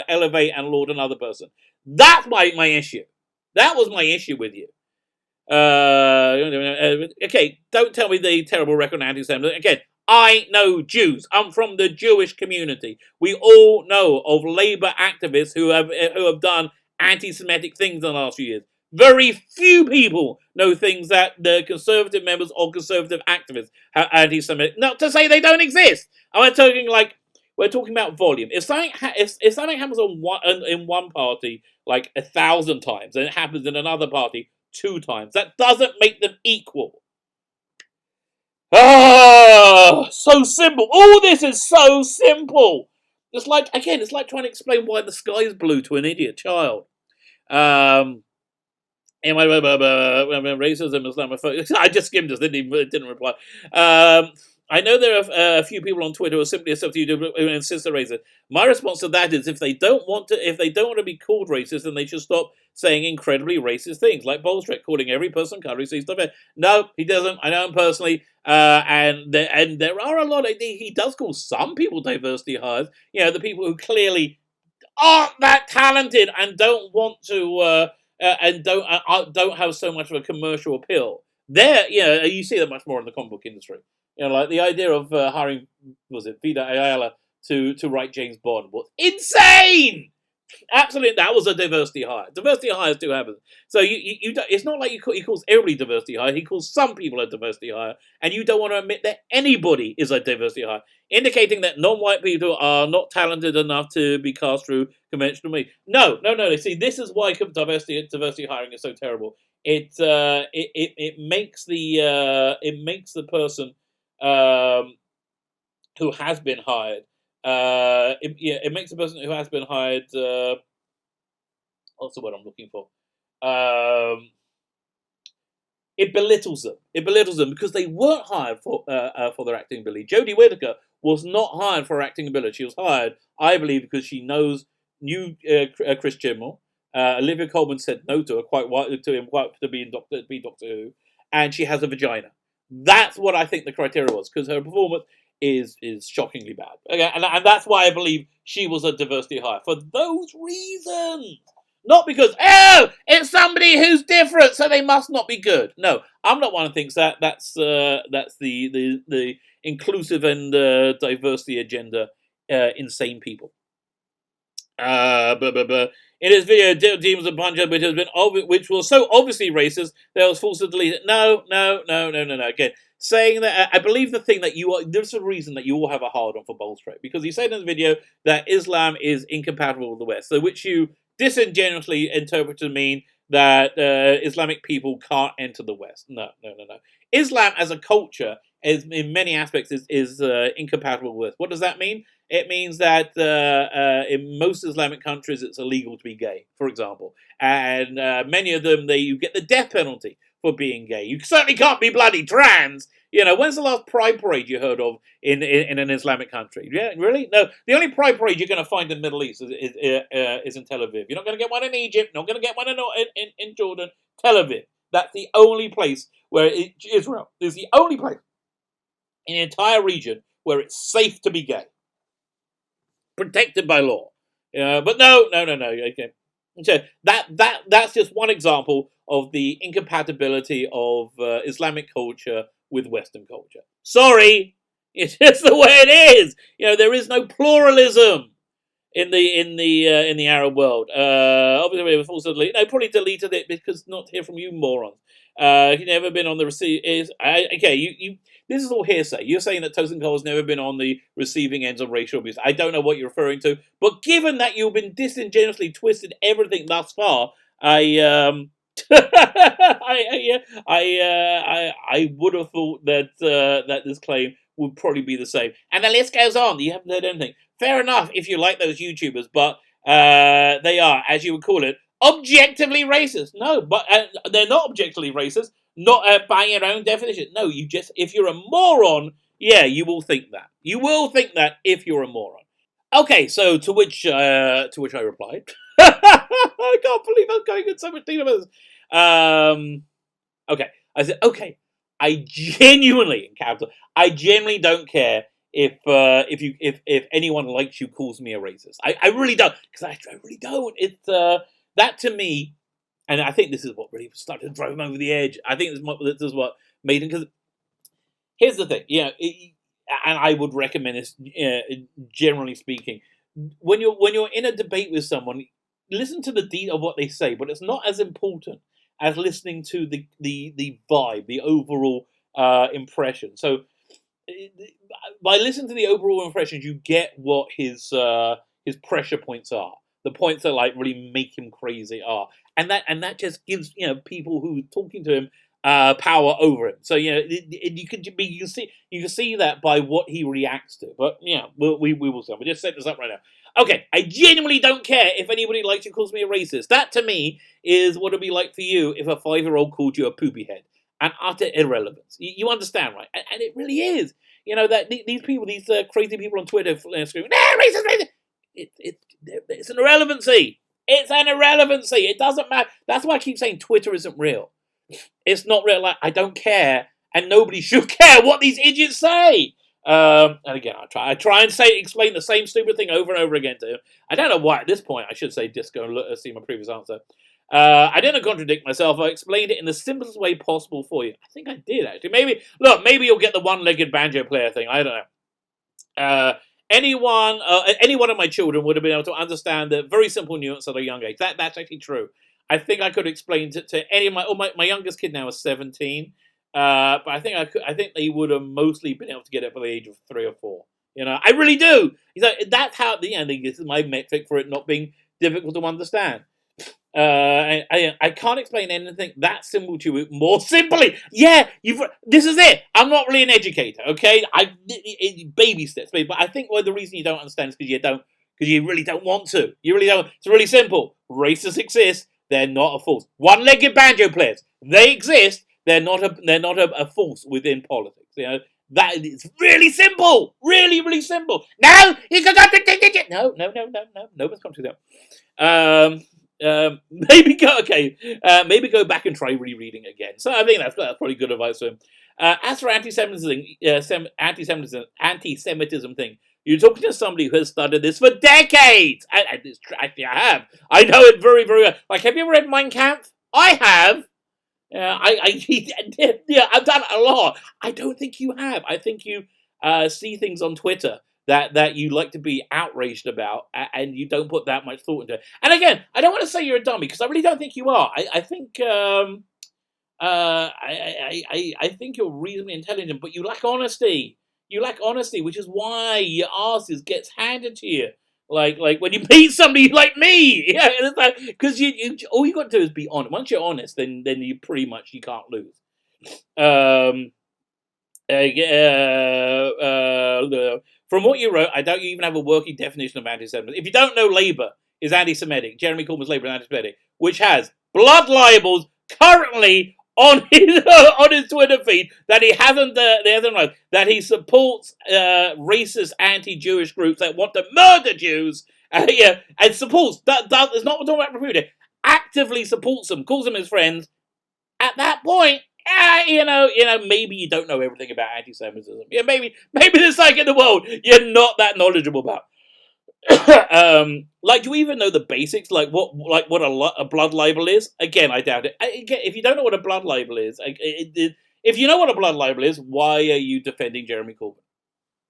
elevate and laud another person. That's my issue. That was my issue with you. Okay, don't tell me the terrible record on anti-Semitism. Again, I know Jews. I'm from the Jewish community. We all know of Labour activists who have done anti-Semitic things in the last few years. Very few people know things that the Conservative members or Conservative activists have anti-Semitic. Not to say they don't exist. We're talking about volume. If something happens in one party like 1,000 times, and it happens in another party 2 times, that doesn't make them equal. So simple. All this is so simple. It's like trying to explain why the sky is blue to an idiot child. Racism, Islamophobia. I just skimmed this, didn't reply. I know there are a few people on Twitter who are simply who insist they're racist. My response to that is if they don't want to be called racist, then they should stop saying incredibly racist things, like Bolstrek calling every person country sees stuff. No, he doesn't. I know him personally, and there are a lot. He does call some people diversity hires. The people who clearly aren't that talented and don't want to and don't have so much of a commercial appeal. You see that much more in the comic book industry. Like the idea of hiring, Vida Ayala to write James Bond was insane. Absolutely, that was a diversity hire. Diversity hires do happen. So you don't, it's not like he calls everybody diversity hire. He calls some people a diversity hire, and you don't want to admit that anybody is a diversity hire, indicating that non-white people are not talented enough to be cast through conventional media. No. See, this is why diversity hiring is so terrible. It makes the person who has been hired. It makes the person who has been hired. What's the word I'm looking for? It belittles them. It belittles them because they weren't hired for their acting ability. Jodie Whittaker was not hired for her acting ability. She was hired, I believe, because she knew Chris Chibnall. Olivia Colman said no to her to be Doctor Who, and she has a vagina. That's what I think the criteria was, because her performance is shockingly bad. Okay, and that's why I believe she was a diversity hire for those reasons. Not because it's somebody who's different, so they must not be good. No, I'm not one who thinks that. That's the inclusive and diversity agenda. Insane people. In his video, Demons of Punjab, which was so obviously racist, that was forced to delete it. No. Again, saying that I believe the thing that there's a reason that you all have a hard on for Bolstrade, because he said in the video that Islam is incompatible with the West, so which you disingenuously interpret to mean that Islamic people can't enter the West. No. Islam as a culture, in many aspects, is incompatible with. What does that mean? It means that in most Islamic countries, it's illegal to be gay, for example, and many of them you get the death penalty for being gay. You certainly can't be bloody trans. When's the last Pride Parade you heard of in an Islamic country? Yeah, really? No. The only Pride Parade you're going to find in the Middle East is in Tel Aviv. You're not going to get one in Egypt. Not going to get one in Jordan. Tel Aviv. That's the only place where Israel is the only place in the entire region where it's safe to be gay, protected by law. But no. Okay. So that's just one example of the incompatibility of Islamic culture with Western culture. Sorry, it's just the way it is. There is no pluralism in the Arab world. Obviously, it was also deleted. I probably deleted it because not to hear from you morons. You've never been on the receive. Okay, this is all hearsay. You're saying that Tosin Cole has never been on the receiving ends of racial abuse. I don't know what you're referring to, but given that you've been disingenuously twisted everything thus far, I would have thought that this claim would probably be the same. And the list goes on. You haven't heard anything. Fair enough if you like those YouTubers, but they are, as you would call it, objectively racist. No, but they're not objectively racist. Not by your own definition. No, if you're a moron, yeah, you will think that. You will think that if you're a moron. Okay, so to which I replied, I can't believe I'm going in so much detail about this. Okay, I said, okay, I genuinely don't care if anyone likes you calls me a racist. I really don't, because I really don't. It's that to me. And I think this is what really started to drive him over the edge. I think this is what made him. Because here's the thing, and I would recommend this, generally speaking, when you're in a debate with someone, listen to the detail of what they say, but it's not as important as listening to the vibe, the overall impression. So by listening to the overall impressions, you get what his pressure points are. The points that really make him crazy are. And that just gives people who are talking to him power over him. So you can see that by what he reacts to. But we will see. We just set this up right now. Okay, I genuinely don't care if anybody likes you calls me a racist. That to me is what it'd be like for you if a 5-year-old called you a poopy head. An utter irrelevance. You understand, right? And it really is. That these people, these crazy people on Twitter screaming, racist. It's an irrelevancy. It's an irrelevancy. It doesn't matter. That's why I keep saying Twitter isn't real. It's not real. I don't care, and nobody should care what these idiots say. And again, I try and explain the same stupid thing over and over again to him. I don't know why at this point I should say disco and see my previous answer. I didn't contradict myself. I explained it in the simplest way possible for you. I think I did, actually. Maybe you'll get the one-legged banjo player thing. I don't know. any one of my children would have been able to understand the very simple nuance at a young age. That's actually true. I think I could explain to any of my youngest kid now is 17, but I think they would have mostly been able to get it by the age of 3 or 4. I really do. That's how this is my metric for it not being difficult to understand. I can't explain anything that simple to you more simply. Yeah, this is it. I'm not really an educator, okay? Baby steps, but I think the reason you don't understand is because you really don't want to. You really don't. It's really simple. Racists exist. They're not a force. One-legged banjo players. They exist. They're not a force within politics. That is really simple. Really, really simple. No, you can no. Nobody's come to that. Maybe go back and try rereading again. So I think that's probably good advice for him. As for anti-Semitism thing, you're talking to somebody who has studied this for decades. Actually, I have. I know it very, very well. Like, have you ever read Mein Kampf? I have. I've done it a lot. I don't think you have. I think you see things on Twitter that you like to be outraged about, and you don't put that much thought into it. And again, I don't want to say you're a dummy, because I really don't think you are. I think I think you're reasonably intelligent, but you lack honesty. You lack honesty, which is why your asses gets handed to you. Like when you meet somebody like me, because you all you got to do is be honest. Once you're honest, then you pretty much you can't lose. From what you wrote, I doubt you even have a working definition of anti-Semitism. If you don't know, Labour is anti-Semitic. Jeremy Corbyn's Labour is anti-Semitic, which has blood libels currently on his Twitter feed that he hasn't that he supports racist anti-Jewish groups that want to murder Jews. And supports that is not talking about Refuting. Actively supports them, calls them his friends. At that point, maybe you don't know everything about anti-Semitism. Yeah, maybe there's something in the world you're not that knowledgeable about. Do you even know the basics? Like what a blood libel is? Again, I doubt it. If you don't know what a blood libel is, if you know what a blood libel is, why are you defending Jeremy Corbyn?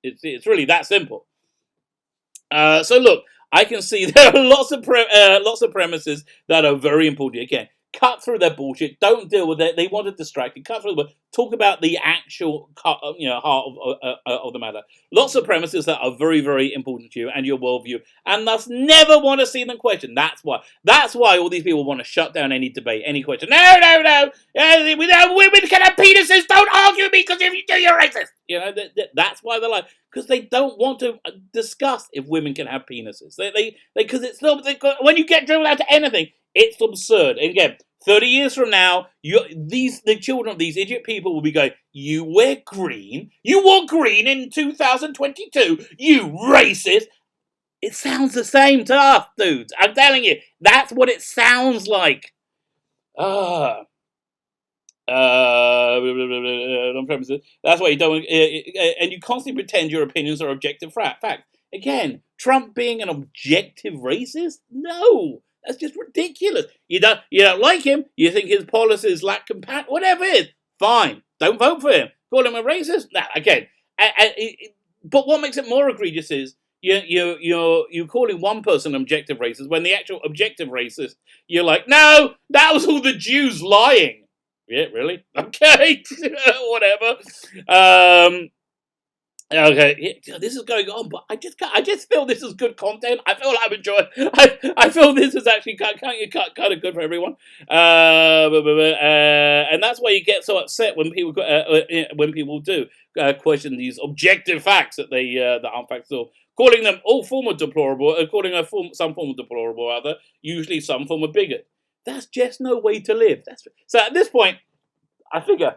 It's really that simple. So look, I can see there are lots of premises that are very important. Again, cut through their bullshit. Don't deal with it. They want to distract you. Cut through the talk about the actual heart of the matter. Lots of premises that are very, very important to you and your worldview, and thus never want to see them questioned. That's why all these people want to shut down any debate, any question. No. Women can have penises. Don't argue with me, because if you do, you're racist. That's why they're like, because they don't want to discuss if women can have penises. Because it's still, when you get drilled out to anything, it's absurd. And again, 30 years from now, the children of these idiot people will be going, you wear green? You wore green in 2022? You racist? It sounds the same to us, dudes. I'm telling you, that's what it sounds like. That's why you don't, and you constantly pretend your opinions are objective fact. Again, Trump being an objective racist? No. That's just ridiculous. You don't like him. You think his policies lack compassion. Whatever it is, fine. Don't vote for him. Call him a racist. Nah, again. But what makes it more egregious is you're calling one person objective racist when the actual objective racist, you're like, no, that was all the Jews lying. Yeah, really? Okay, whatever. Okay, this is going on, but I just feel this is good content. I feel I'm enjoying. I feel this is actually kind of good for everyone. And that's why you get so upset when people do question these objective facts that aren't facts at all, calling them all form of deplorable, calling some form of deplorable rather, usually some form of bigot. That's just no way to live. So at this point, I figure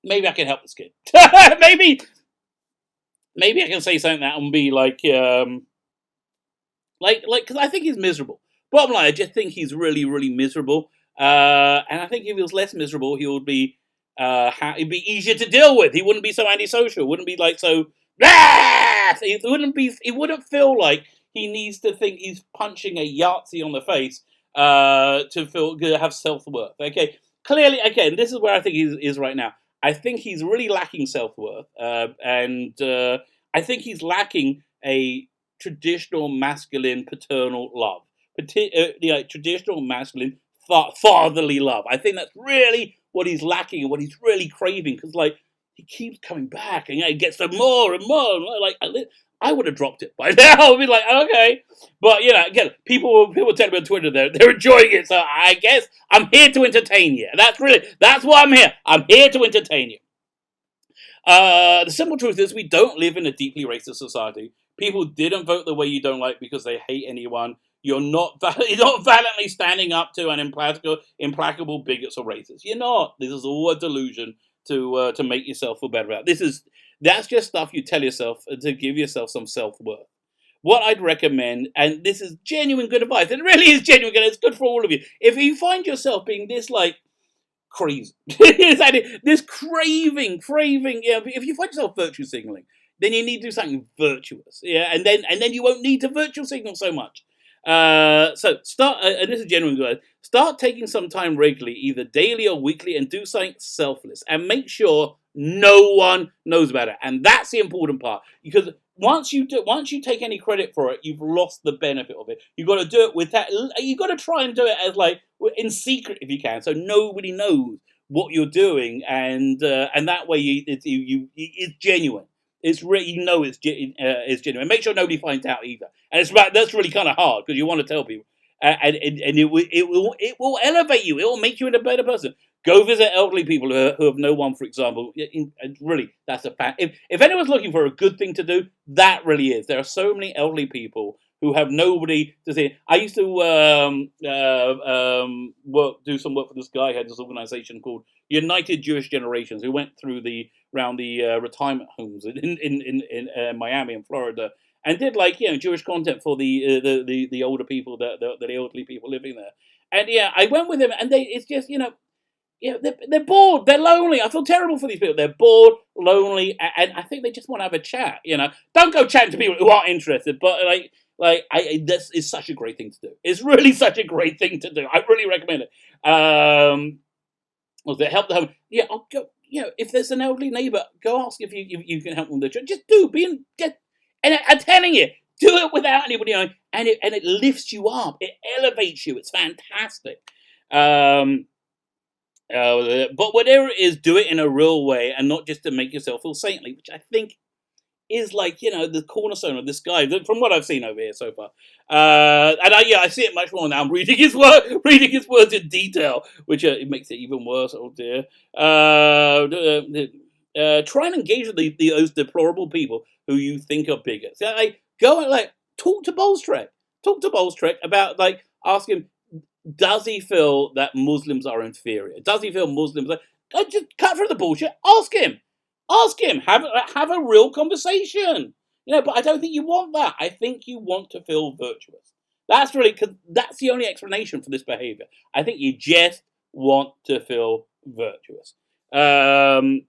maybe I can help this kid. Maybe I can say something that will be like, because I think he's miserable. Bottom line, I just think he's really, really miserable. And I think if he was less miserable, he would be, it'd be easier to deal with. He wouldn't be so antisocial. Wouldn't be like so. It wouldn't feel like he needs to think he's punching a Yahtzee on the face to have self-worth. Okay, clearly, again, this is where I think he is right now. I think he's really lacking self-worth, and I think he's lacking a traditional masculine paternal love, traditional masculine fatherly love. I think that's really what he's lacking and what he's really craving, because like he keeps coming back and he gets them more and more. And more. Like I would have dropped it by now. I'd be like, okay, but again, people tell me on Twitter they're enjoying it, so I guess I'm here to entertain you. That's why I'm here. I'm here to entertain you. The simple truth is we don't live in a deeply racist society. People didn't vote the way you don't like because they hate anyone. You're not valiantly standing up to an implacable bigots or racists. You're not. This is all a delusion to make yourself feel better about. That's just stuff you tell yourself to give yourself some self-worth. What I'd recommend, and this is genuine good advice, it really is genuine good, it's good for all of you. If you find yourself being this crazy, this craving, if you find yourself virtue signaling, then you need to do something virtuous, and then you won't need to virtue signal so much. So start, and this is genuine good, start taking some time regularly, either daily or weekly, and do something selfless, and make sure no one knows about it. And that's the important part, because once you take any credit for it, you've lost the benefit of it. You've got to do it with that. You've got to try and do it as in secret if you can, so nobody knows what you're doing, and that way it's genuine. It's really it's genuine. Make sure nobody finds out either. And that's really kind of hard because you want to tell people, and it will elevate you. It will make you into a better person. Go visit elderly people who have no one, for example. Really, that's a fact. If anyone's looking for a good thing to do, that really is. There are so many elderly people who have nobody to say. I used to do some work for this guy who had this organization called United Jewish Generations, who went through around the retirement homes in Miami and Florida, and did Jewish content for the older people, the elderly people living there. And I went with him, and it's just they're bored, they're lonely. I feel terrible for these people. They're bored, lonely, and I think they just want to have a chat. Don't go chatting to people who aren't interested. But this is such a great thing to do. It's really such a great thing to do. I really recommend it. Help the home. I'll go. If there's an elderly neighbour, go ask if you can help them with the church. Just do. And I'm telling you, do it without anybody knowing, and it lifts you up. It elevates you. It's fantastic. But whatever it is, do it in a real way and not just to make yourself feel saintly, which I think is the cornerstone of this guy from what I've seen over here so far. And I see it much more now. I'm reading his words in detail, which it makes it even worse. Oh dear. Try and engage with those deplorable people who you think are bigots. Go and talk to Bolstrek. Talk to Bolstrek about ask him. Does he feel that Muslims are inferior? Does he feel Muslims are... Just cut through the bullshit. Ask him. Have a real conversation. But I don't think you want that. I think you want to feel virtuous. That's the only explanation for this behavior. I think you just want to feel virtuous. Which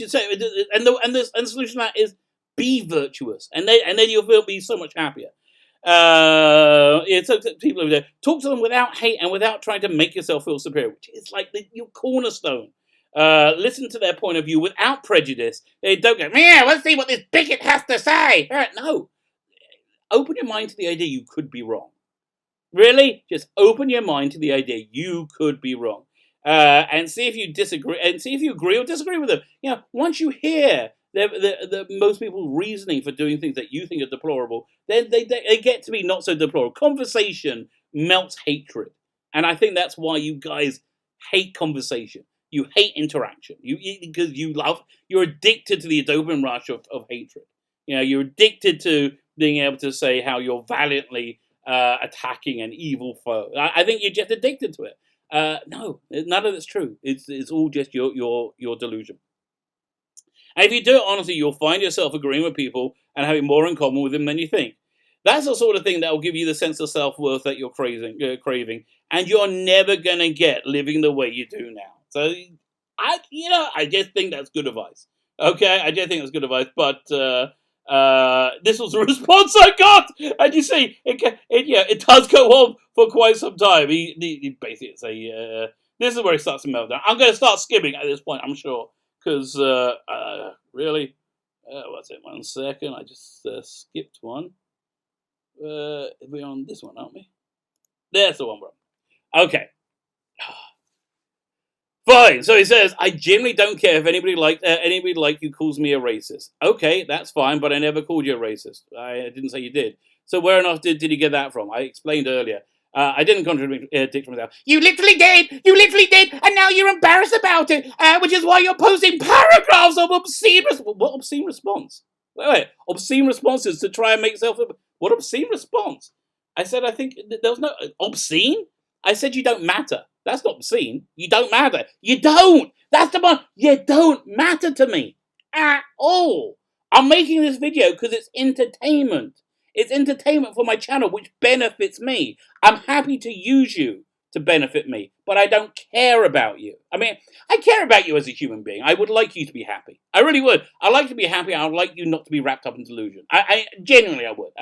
is the solution to that is be virtuous, and then you'll be so much happier. So people over there, talk to them without hate and without trying to make yourself feel superior, which is your cornerstone. Listen to their point of view without prejudice. They don't go, let's see what this bigot has to say. No. Open your mind to the idea you could be wrong. Really? Just open your mind to the idea you could be wrong. And see if you disagree, and see if you agree or disagree with them. Once you hear the most people reasoning for doing things that you think are deplorable, then they get to be not so deplorable. Conversation melts hatred. And I think that's why you guys hate conversation. You hate interaction. Because you're addicted to the dopamine rush of hatred. You're addicted to being able to say how you're valiantly attacking an evil foe. I think you're just addicted to it. No, none of it's true. It's all just your delusion. And if you do it honestly, you'll find yourself agreeing with people and having more in common with them than you think. That's the sort of thing that will give you the sense of self-worth that you're craving, and you're never going to get living the way you do now. So, I just think that's good advice. Okay, I just think that's good advice, but this was the response I got, and you see, it does go on for quite some time. He basically say, this is where he starts to melt down. I'm going to start skimming at this point, I'm sure. Because, really? What's it? 1 second. I just skipped one. We're on this one, aren't we? That's the one we're on. Okay. Fine. So he says, I generally don't care if anybody like you calls me a racist. Okay, that's fine, but I never called you a racist. I didn't say you did. So where on earth did you get that from? I explained earlier. I didn't contradict myself. You literally did! You literally did! And now you're embarrassed about it! Which is why you're posting paragraphs of obscene... What obscene response? Wait. Obscene responses to try and make self... What obscene response? I said I think... There was no... Obscene? I said you don't matter. That's not obscene. You don't matter. You don't! That's the one. You don't matter to me. At all. I'm making this video because it's entertainment. It's entertainment for my channel, which benefits me. I'm happy to use you to benefit me, but I don't care about you. I mean, I care about you as a human being. I would like you to be happy. I really would. I'd like to be happy. I'd like you not to be wrapped up in delusion. I genuinely I would.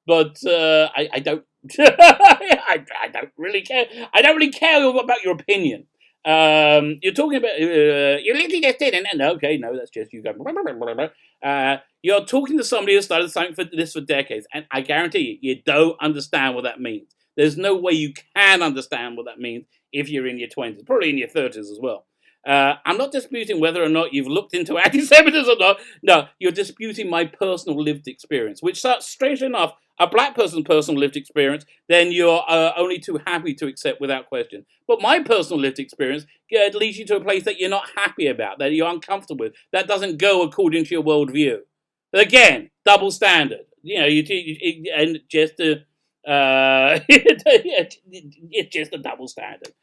But I don't. I don't really care. I don't really care about your opinion. You're talking about you literally just did, and okay, no, that's just you going. You're talking to somebody who started something for this for decades, and I guarantee you don't understand what that means. There's no way you can understand what that means if you're in your 20s, probably in your 30s as well. I'm not disputing whether or not you've looked into anti-Semitism or not. No, you're disputing my personal lived experience, which, strangely enough, a black person's personal lived experience, then you're only too happy to accept without question. But my personal lived experience leads you to a place that you're not happy about, that you're uncomfortable with, that doesn't go according to your worldview. Again, double standard. You know, and just to, it's just a double standard.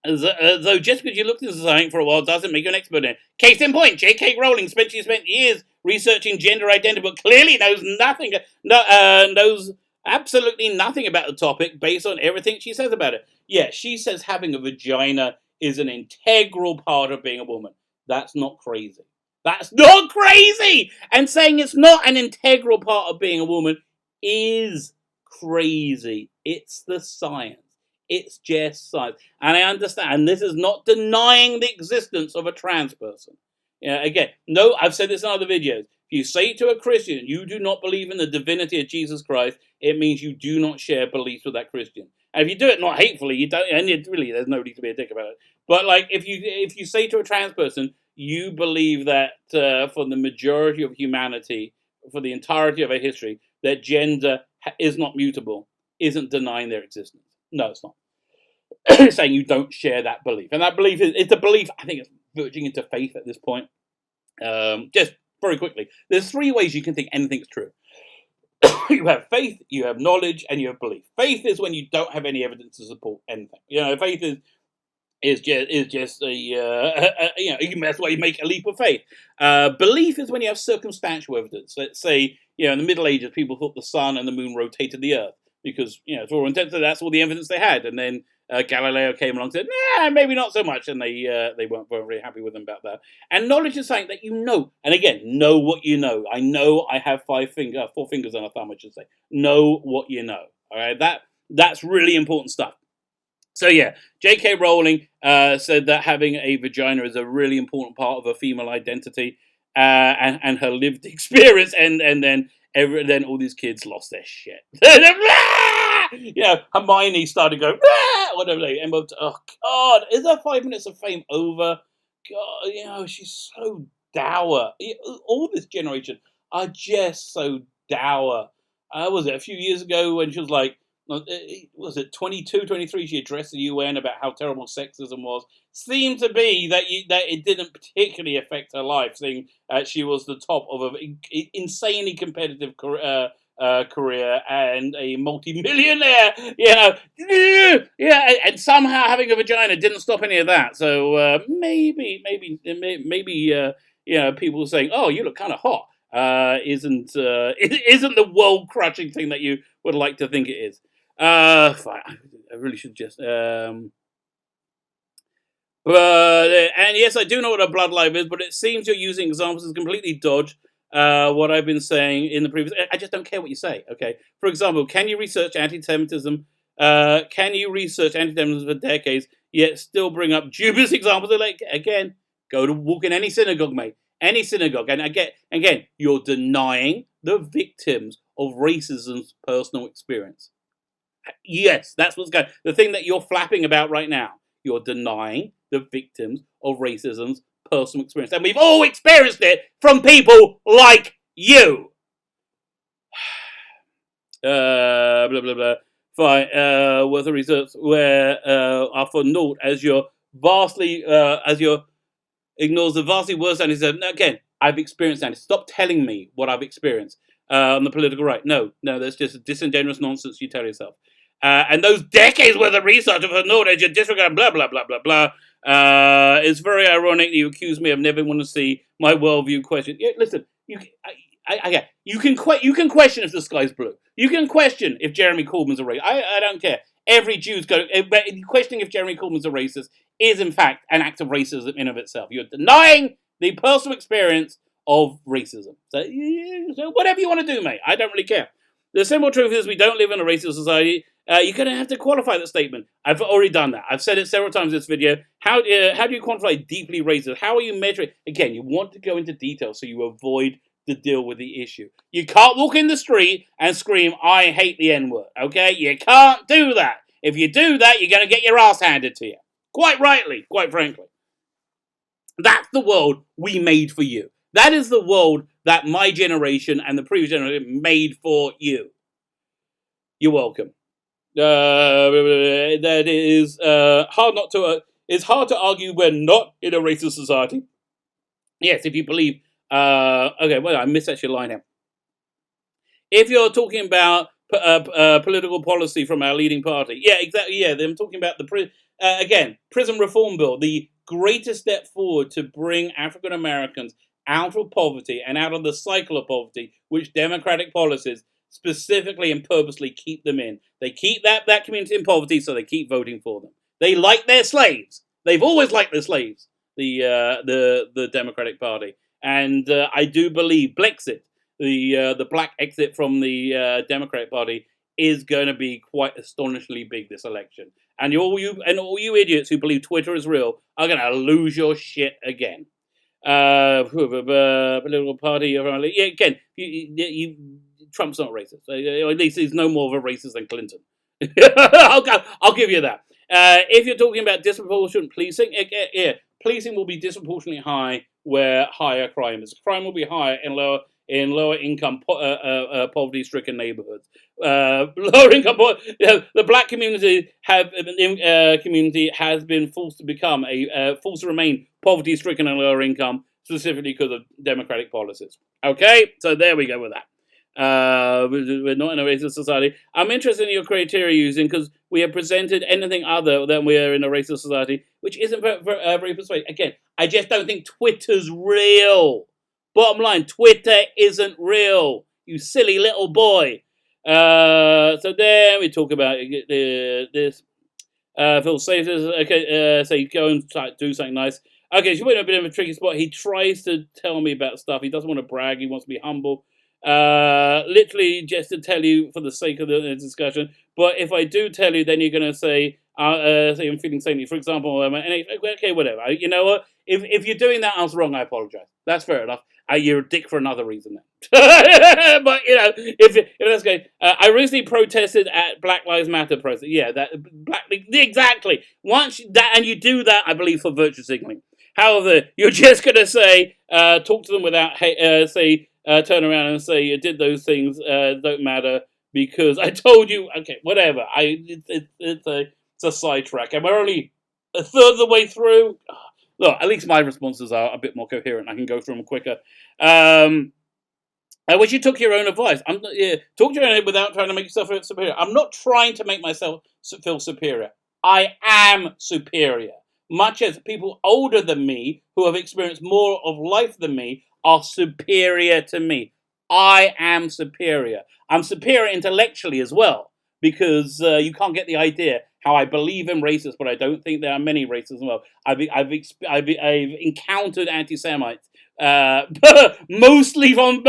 Though just because you looked into something for a while doesn't make you an expert in it. Case in point, J.K. Rowling spent years researching gender identity, but clearly knows absolutely nothing about the topic based on everything she says about it. Yeah, she says having a vagina is an integral part of being a woman. That's not crazy. That's not crazy! And saying it's not an integral part of being a woman is crazy. It's the science. It's just science. And I understand, and this is not denying the existence of a trans person. Again, no, I've said this in other videos. If you say to a Christian, you do not believe in the divinity of Jesus Christ, it means you do not share beliefs with that Christian. And if you do it not hatefully, you don't, and really, there's no need to be a dick about it. But like, if you say to a trans person, you believe that for the majority of humanity, for the entirety of our history, that gender is not mutable, isn't denying their existence. No, it's not. Saying you don't share that belief. And that belief it's a belief, I think it's verging into faith at this point. Just very quickly, there's 3 ways you can think anything's true. You have faith, you have knowledge, and you have belief. Faith is when you don't have any evidence to support anything. You know, faith is just that's why you make a leap of faith. Belief is when you have circumstantial evidence. Let's say, in the Middle Ages, people thought the sun and the moon rotated the Earth because, for all intents, that's all the evidence they had. And then Galileo came along and said, nah, maybe not so much, and they weren't really happy with him about that. And knowledge is something that you know, and again, know what you know. I know I have 4 fingers and a thumb, I should say. Know what you know. All right, that's really important stuff. So yeah, J.K. Rowling said that having a vagina is a really important part of her female identity and her lived experience, and then all these kids lost their shit. Hermione started going, whatever. And oh God, is her 5 minutes of fame over? God, she's so dour. All this generation are just so dour. Was it a few years ago when she was like, was it 22, 23, she addressed the UN about how terrible sexism was? Seemed to be that it didn't particularly affect her life, seeing she was the top of an insanely competitive career and a multi-millionaire, and somehow having a vagina didn't stop any of that. So maybe people saying, "Oh, you look kind of hot," isn't the world-crushing thing that you would like to think it is. Fine. I really should just. And yes, I do know what a blood libel is, but it seems you're using examples as completely dodged what I've been saying in the previous. I just don't care what you say. Okay. For example, can you research anti-Semitism? Can you research anti-Semitism for decades, yet still bring up dubious examples? Like, again, go to walk in any synagogue, mate. any synagogue, and again, you're denying the victims of racism's personal experience. Yes, that's what's going. The thing that you're flapping about right now, you're denying the victims of racism's personal experience, and we've all experienced it from people like you. Blah blah blah. Fine. Was the results where are for naught as your vastly ignores the vastly worse. And he said, again, I've experienced that. Stop telling me what I've experienced on the political right. No, that's just disingenuous nonsense you tell yourself. And those decades worth of research of naught as you disregard blah blah blah blah blah. It's very ironic that you accuse me of never wanting to see my worldview questioned. Yeah, listen, you can question if the sky's blue. You can question if Jeremy Corbyn's a racist. I don't care. Every Jew's questioning if Jeremy Corbyn's a racist is in fact an act of racism in of itself. You're denying the personal experience of racism. So whatever you want to do, mate. I don't really care. The simple truth is we don't live in a racist society. You're going to have to qualify that statement. I've already done that. I've said it several times in this video. How do you quantify deeply racist? How are you measuring? Again, you want to go into detail so you avoid the deal with the issue. You can't walk in the street and scream, I hate the N-word, okay? You can't do that. If you do that, you're going to get your ass handed to you. Quite rightly, quite frankly. That's the world we made for you. That is the world that my generation and the previous generation made for you. You're welcome. That is hard not to. It's hard to argue we're not in a racist society. Yes, if you believe. Okay, well, I missed actually a line here. If you're talking about political policy from our leading party, yeah, exactly. Yeah, I'm talking about the prison reform bill, the greatest step forward to bring African Americans out of poverty and out of the cycle of poverty, which democratic policies specifically and purposely keep them in. They keep that community in poverty, so they keep voting for them. They like their slaves. They've always liked their slaves. The Democratic Party, and I do believe Brexit, the black exit from the Democratic Party, is going to be quite astonishingly big this election. And all you idiots who believe Twitter is real are going to lose your shit again. Political party, yeah, again, Trump's not racist. At least he's no more of a racist than Clinton. I'll give you that. If you're talking about disproportionate policing, yeah, policing will be disproportionately high where higher crime is. Crime will be higher in lower income poverty-stricken neighborhoods. Lower income, the black community has been forced to remain poverty-stricken and lower income, specifically because of democratic policies. Okay, so there we go with that. We're not in a racist society. I'm interested in your criteria using, because we have presented anything other than we are in a racist society, which isn't very persuasive. Again, I just don't think Twitter's real. Bottom line, Twitter isn't real. You silly little boy. So then we talk about this. Phil says this. Okay, say go and do something nice. Okay, so we're in a bit of a tricky spot. He tries to tell me about stuff. He doesn't want to brag. He wants to be humble. Literally just to tell you for the sake of the discussion. But if I do tell you, then you're going to say I'm feeling saintly. For example, okay, whatever. You know what? If you're doing that, I was wrong. I apologize. That's fair enough. You're a dick for another reason then. But if that's okay. I recently protested at Black Lives Matter protest. Yeah, exactly. Once that and you do that, I believe for virtue signaling. However, you're just gonna say talk to them without turn around and say you did those things don't matter because I told you. Okay, whatever. It's a sidetrack, and we're only a third of the way through. Look, at least my responses are a bit more coherent. I can go through them quicker. I wish you took your own advice. Talk to your own without trying to make yourself feel superior. I'm not trying to make myself feel superior. I am superior. Much as people older than me, who have experienced more of life than me, are superior to me. I am superior. I'm superior intellectually as well, because you can't get the idea how I believe in racists, but I don't think there are many racists as well. I've encountered anti-Semites, mostly from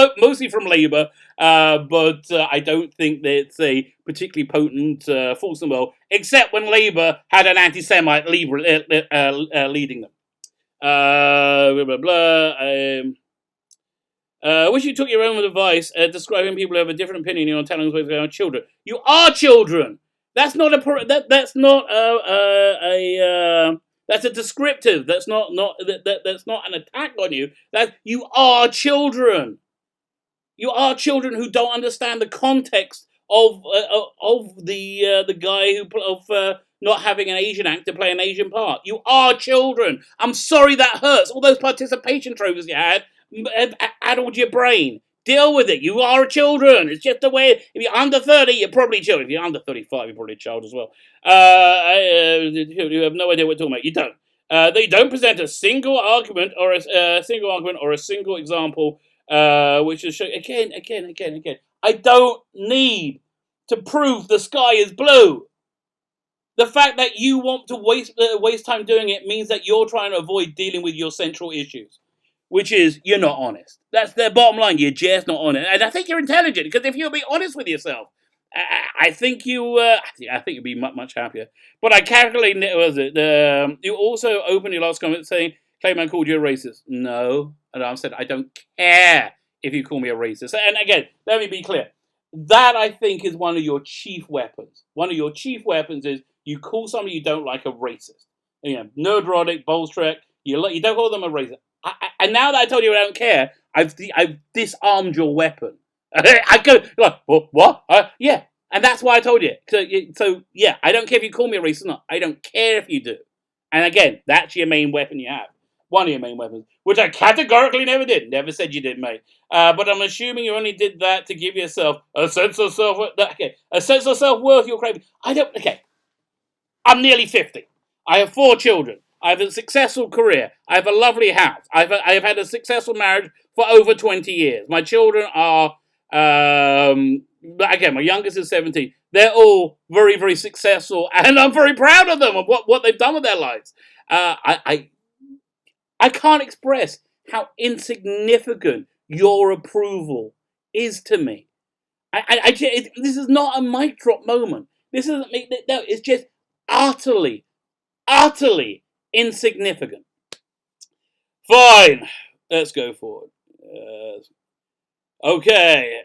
Labour, but I don't think that it's a particularly potent force in the world, except when Labour had an anti-Semite leading them. Blah, blah, blah. Wish you took your own advice describing people who have a different opinion on telling us what's going on. Children. You are children. That's not that's not that's a descriptive. That's not that's not an attack on you. That you are children. You are children who don't understand the context of the guy not having an Asian actor play an Asian part. You are children. I'm sorry that hurts. All those participation trophies you had addled your brain. Deal with it. You are children. It's just the way. If you're under 30, you're probably children. If you're under 35, you're probably a child as well. You have no idea what you're talking about. You don't. They don't present a single argument or a single example, which is again. I don't need to prove the sky is blue. The fact that you want to waste time doing it means that you're trying to avoid dealing with your central issues, which is you're not honest. That's their bottom line. You're just not honest, and I think you're intelligent because if you'll be honest with yourself, I think I think you'd be much happier. But I calculated it. Was it? You also opened your last comment saying Clayman called you a racist. No, and I said I don't care if you call me a racist. And again, let me be clear. That I think is one of your chief weapons. One of your chief weapons is you call somebody you don't like a racist. You know, neurotic, bolstrek. You don't call them a racist. And now that I told you I don't care, I've disarmed your weapon. I go like, what? Yeah, and that's why I told you. So yeah, I don't care if you call me a racist or not. I don't care if you do. And again, that's your main weapon you have. One of your main weapons, which I categorically never did. Never said you did, mate. But I'm assuming you only did that to give yourself a sense of self-worth. Okay, a sense of self-worth you're craving. Okay, I'm nearly 50. I have 4 children. I have a successful career. I have a lovely house. I've had a successful marriage for over 20 years. My children are, again, my youngest is 17. They're all very, very successful, and I'm very proud of them and what they've done with their lives. I can't express how insignificant your approval is to me. This is not a mic drop moment. This isn't me. No, it's just utterly insignificant. Fine. Let's go forward. Okay.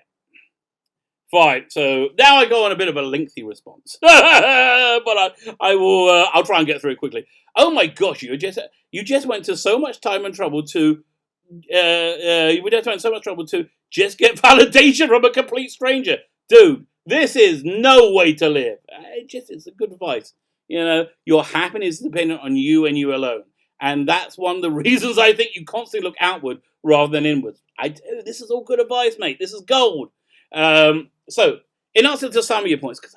Fine. So now I go on a bit of a lengthy response, but I will. I'll try and get through it quickly. Oh my gosh! You just went to so much time and trouble to. You just went so much trouble to just get validation from a complete stranger, dude. This is no way to live. It's a good advice. You know, your happiness is dependent on you and you alone, and that's one of the reasons I think you constantly look outward rather than inward. This is all good advice, mate. This is gold. So, in answer to some of your points, because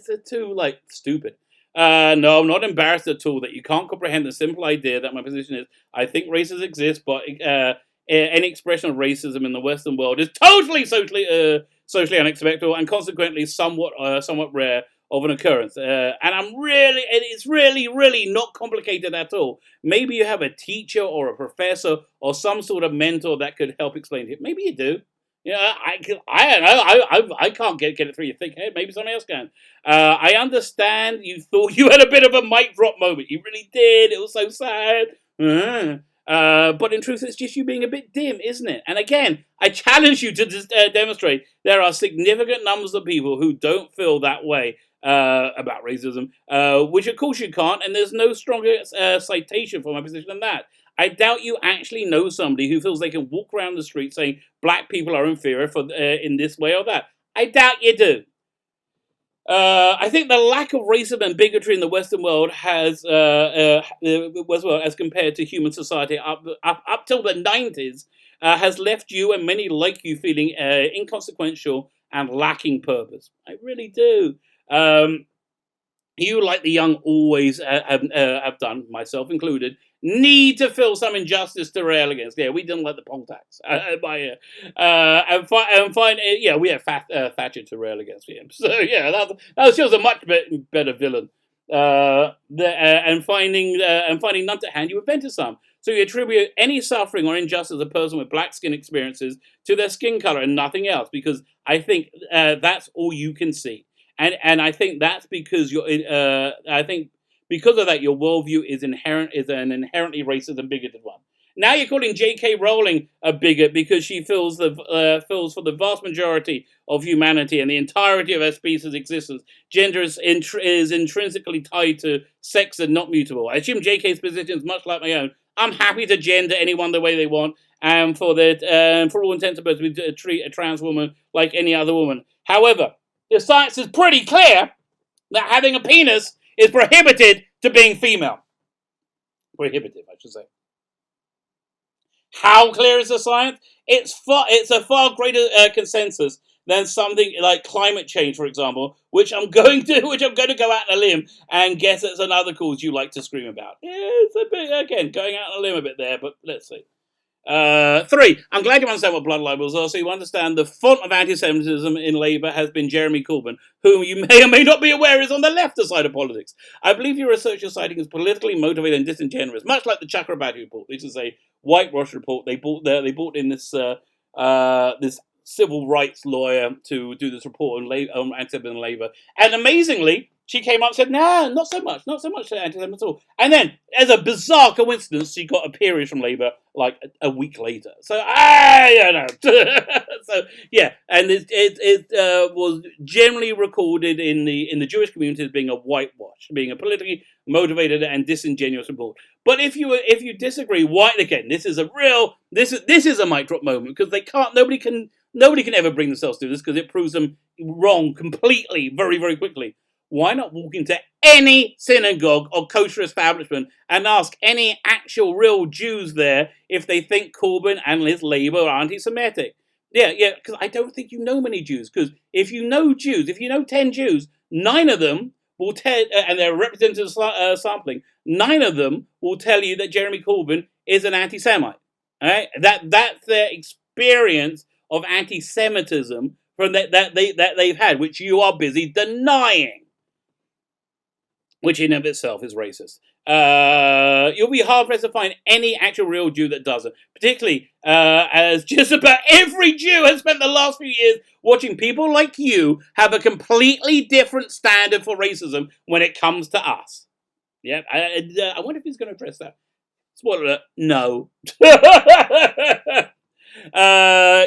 they're too, stupid. No, I'm not embarrassed at all that you can't comprehend the simple idea that my position is, I think races exist, but any expression of racism in the Western world is totally socially unacceptable and consequently somewhat rare of an occurrence. And it's really not complicated at all. Maybe you have a teacher or a professor or some sort of mentor that could help explain it. Maybe you do. Yeah, I don't know. I can't get it through your thick head. Maybe somebody else can. I understand you thought you had a bit of a mic drop moment. You really did. It was so sad. But in truth, it's just you being a bit dim, isn't it? And again, I challenge you to demonstrate there are significant numbers of people who don't feel that way about racism, which of course you can't, and there's no stronger citation for my position than that. I doubt you actually know somebody who feels they can walk around the street saying black people are inferior in this way or that. I doubt you do. I think the lack of racism and bigotry in the Western world has, as compared to human society up till the 90s, has left you and many like you feeling inconsequential and lacking purpose. I really do. You, like the young, always have done, myself included, need to feel some injustice to rail against. Yeah, we didn't like the poll tax. We have Thatcher to rail against him. So yeah, that was a much better villain. And finding none to hand, you invented some. So you attribute any suffering or injustice a person with black skin experiences to their skin color and nothing else, because I think that's all you can see. And I think that's because I think Because of that, your worldview is an inherently racist and bigoted one. Now you're calling J.K. Rowling a bigot because she feels for the vast majority of humanity and the entirety of our species' existence, gender is intrinsically tied to sex and not mutable. I assume J.K.'s position is much like my own. I'm happy to gender anyone the way they want, and for all intents and purposes, we treat a trans woman like any other woman. However, the science is pretty clear that having a penis is prohibited to being female. Prohibitive, I should say. How clear is the science? It's a far greater consensus than something like climate change, for example, which I'm going to go out on a limb and guess it's another cause you like to scream about. Yeah, it's a bit, again, going out on a limb a bit there, but let's see. 3. I'm glad you understand what blood libels are, so you understand the font of anti-Semitism in Labour has been Jeremy Corbyn, whom you may or may not be aware is on the left side of politics. I believe your research you're citing is politically motivated and disingenuous, much like the Chakrabarti report, which is a whitewash report. They brought in this this civil rights lawyer to do this report on anti-Semitism in Labour, and amazingly, she came up and said, "Nah, not so much anti-Semitism at all." And then, as a bizarre coincidence, she got a peerage from Labour like a week later. So, I don't know. So, yeah, and it was generally recorded in the Jewish community as being a whitewash, being a politically motivated and disingenuous report. But if you disagree, again, this is a mic drop moment because nobody can ever bring themselves to this because it proves them wrong completely, very, very quickly. Why not walk into any synagogue or kosher establishment and ask any actual real Jews there if they think Corbyn and his Labour are anti-Semitic? Yeah, because I don't think you know many Jews. Because if you know 10 Jews, 9 of them will tell, and they're representative sampling, 9 of them will tell you that Jeremy Corbyn is an anti-Semite. All right? That's their experience of anti-Semitism from that they've had, which you are busy denying. Which in of itself is racist. You'll be hard-pressed to find any actual real Jew that doesn't. Particularly as just about every Jew has spent the last few years watching people like you have a completely different standard for racism when it comes to us. Yeah, I wonder if he's going to address that. Spoiler, no.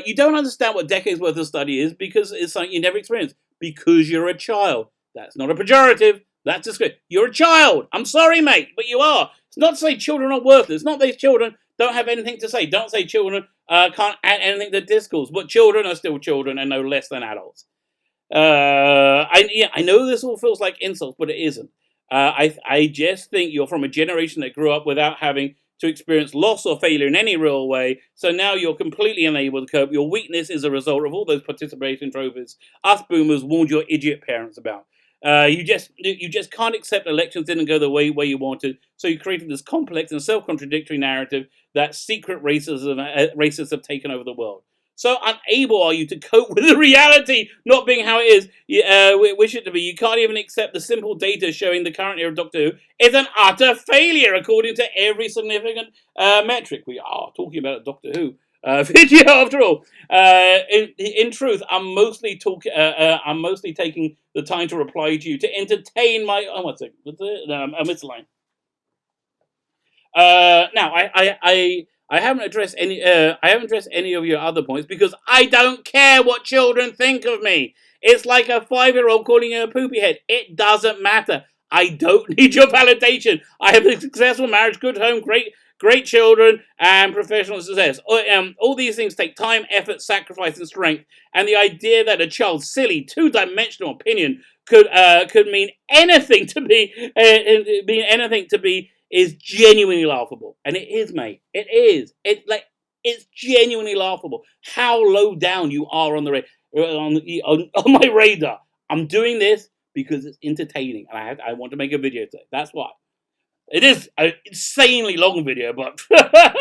You don't understand what decades worth of study is because it's something you never experienced. Because you're a child. That's not a pejorative. That's just good. You're a child. I'm sorry, mate, but you are. It's not to say children are worthless. It's not that children don't have anything to say. Don't say children can't add anything to discourse. But children are still children and no less than adults. I know this all feels like insults, but it isn't. I just think you're from a generation that grew up without having to experience loss or failure in any real way. So now you're completely unable to cope. Your weakness is a result of all those participation trophies us boomers warned your idiot parents about. You just can't accept elections didn't go the way you wanted, so you created this complex and self-contradictory narrative that secret racists have taken over the world. So unable are you to cope with the reality not being how it is. Wish it to be. You can't even accept the simple data showing the current era of Doctor Who is an utter failure according to every significant metric. We are talking about Doctor Who. Video after all. In truth, I'm mostly taking the time to reply to you to entertain my. Oh, what's it? I missed the line. Now I haven't addressed any. I haven't addressed any of your other points because I don't care what children think of me. It's like a 5-year-old calling you a poopy head. It doesn't matter. I don't need your validation. I have a successful marriage, good home, great children, and professional success. All these things take time, effort, sacrifice, and strength. And the idea that a child's silly, two-dimensional opinion could mean anything to be is genuinely laughable. And it is, mate. It is. It's genuinely laughable. How low down you are on my radar. I'm doing this because it's entertaining, and I want to make a video today. That's why. It is an insanely long video, but I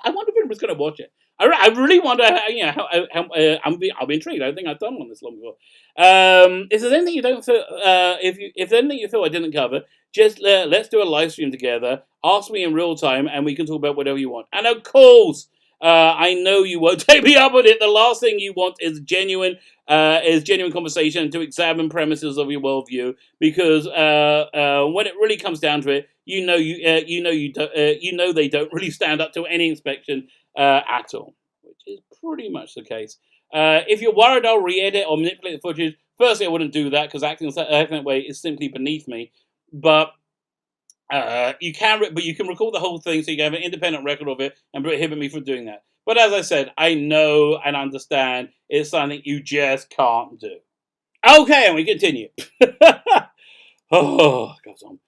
wonder if anyone's going to watch it. I really wonder I'll be intrigued. I don't think I've done one this long before. If there's anything you don't feel, if there's anything you feel I didn't cover, just let's do a live stream together. Ask me in real time, and we can talk about whatever you want. And of course, I know you won't take me up on it. The last thing you want is genuine conversation to examine premises of your worldview, because when it really comes down to it, you know they don't really stand up to any inspection at all, which is pretty much the case. If you're worried I'll re-edit or manipulate the footage, firstly I wouldn't do that because acting that way is simply beneath me. But you can record the whole thing so you can have an independent record of it and prohibit me from doing that. But as I said, I know and understand it's something you just can't do. Okay, and we continue. Oh, goes on.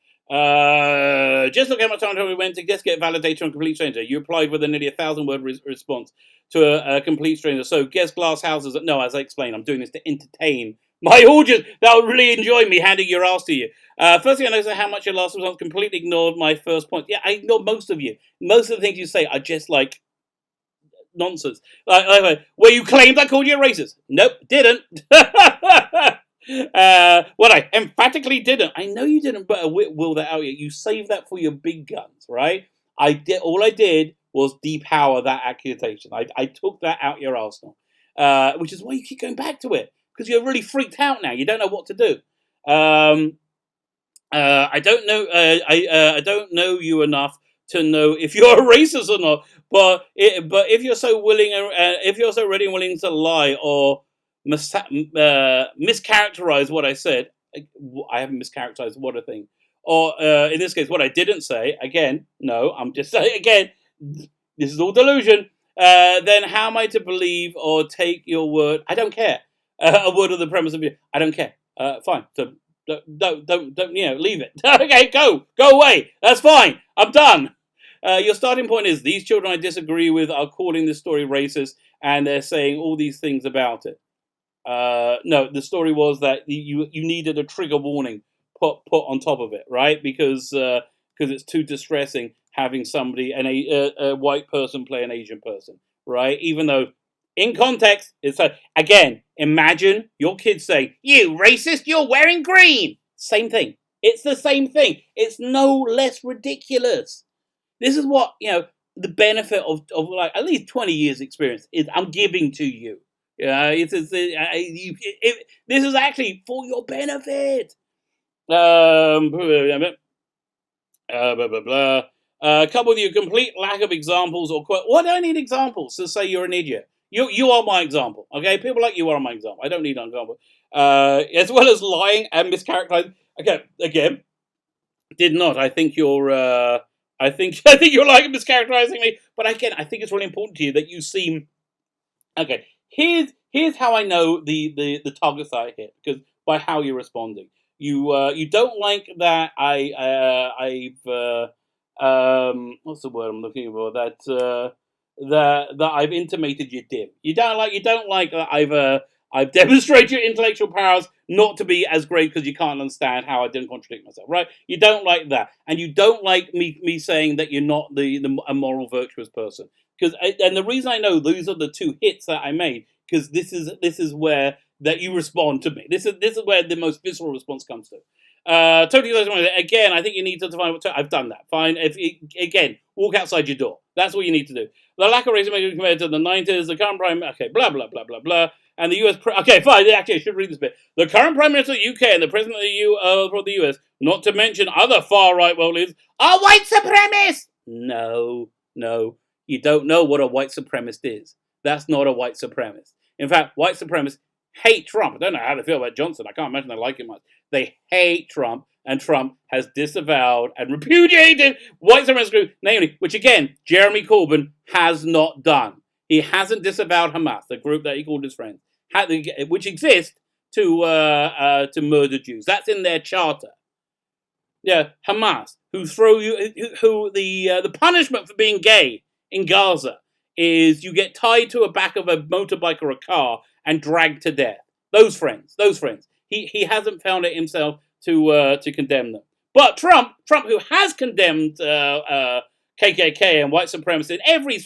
Just look how much time we went to just get validation on Complete Stranger. You applied with a nearly 1,000-word response to a Complete Stranger. So guess glass houses. No, as I explained, I'm doing this to entertain my audience that would really enjoy me handing your ass to you. Firstly, I noticed how much your last response completely ignored my first point. Yeah, I ignored most of you. Most of the things you say are just like nonsense. Where you claimed I called you a racist. Nope, didn't. Well, I emphatically didn't. I know you didn't, but will that out yet. You saved that for your big guns, right? All I did was depower that accusation. I took that out your arsenal, which is why you keep going back to it, because you're really freaked out now. You don't know what to do. I don't know. I don't know you enough to know if you're a racist or not. But if you're so willing, if you're so ready and willing to lie or mischaracterize what I said, I haven't mischaracterized what a thing, or in this case, what I didn't say. Again, no, I'm just saying again. This is all delusion. Then how am I to believe or take your word? I don't care. A word of the premise of you. I don't care. Fine. So don't leave it. Okay, go away. That's fine. I'm done. Your starting point is these children I disagree with are calling this story racist, and they're saying all these things about it. No, the story was that you needed a trigger warning put on top of it, right? Because it's too distressing having somebody a white person play an Asian person, right? Even though in context, it's again, imagine your kids saying, "You racist, you're wearing green." Same thing. It's the same thing. It's no less ridiculous. This is what, the benefit of like at least 20 years experience is I'm giving to you. This is actually for your benefit. Blah, blah, blah. Couple with your complete lack of examples or quote. What do I need examples to say you're an idiot? You are my example, okay? People like you are my example. I don't need an example. As well as lying and mischaracterizing. Okay, again, did not. I think you're. I think you're like mischaracterizing me. But again, I think it's really important to you that you seem. Okay, here's how I know the targets that I hit, because by how you're responding. You don't like that I've what's the word I'm looking for, that I've intimated you're dim. You don't like that I've demonstrated your intellectual powers not to be as great because you can't understand how I didn't contradict myself, right? You don't like that, and you don't like me saying that you're not a moral virtuous person. And the reason I know these are the two hits that I made, because this is where that you respond to me. This is where the most visceral response comes to. Totally. Again, I think you need to define what. I've done that. Fine. Again, walk outside your door. That's what you need to do. The lack of racism compared to the 90s, the current prime. Okay, blah blah blah blah blah. And the US. Okay, fine. Actually, I should read this bit. The current prime minister of the UK and the president of the US, not to mention other far right world leaders, are white supremacists. No. You don't know what a white supremacist is. That's not a white supremacist. In fact, white supremacists hate Trump. I don't know how they feel about Johnson. I can't imagine they like him much. They hate Trump, and Trump has disavowed and repudiated white supremacist group, namely, which again, Jeremy Corbyn has not done. He hasn't disavowed Hamas, the group that he called his friends, which exists to murder Jews. That's in their charter. Yeah, Hamas, who the punishment for being gay in Gaza is you get tied to the back of a motorbike or a car and dragged to death. Those friends. He hasn't found it himself to condemn them. But Trump, who has condemned KKK and white supremacy in every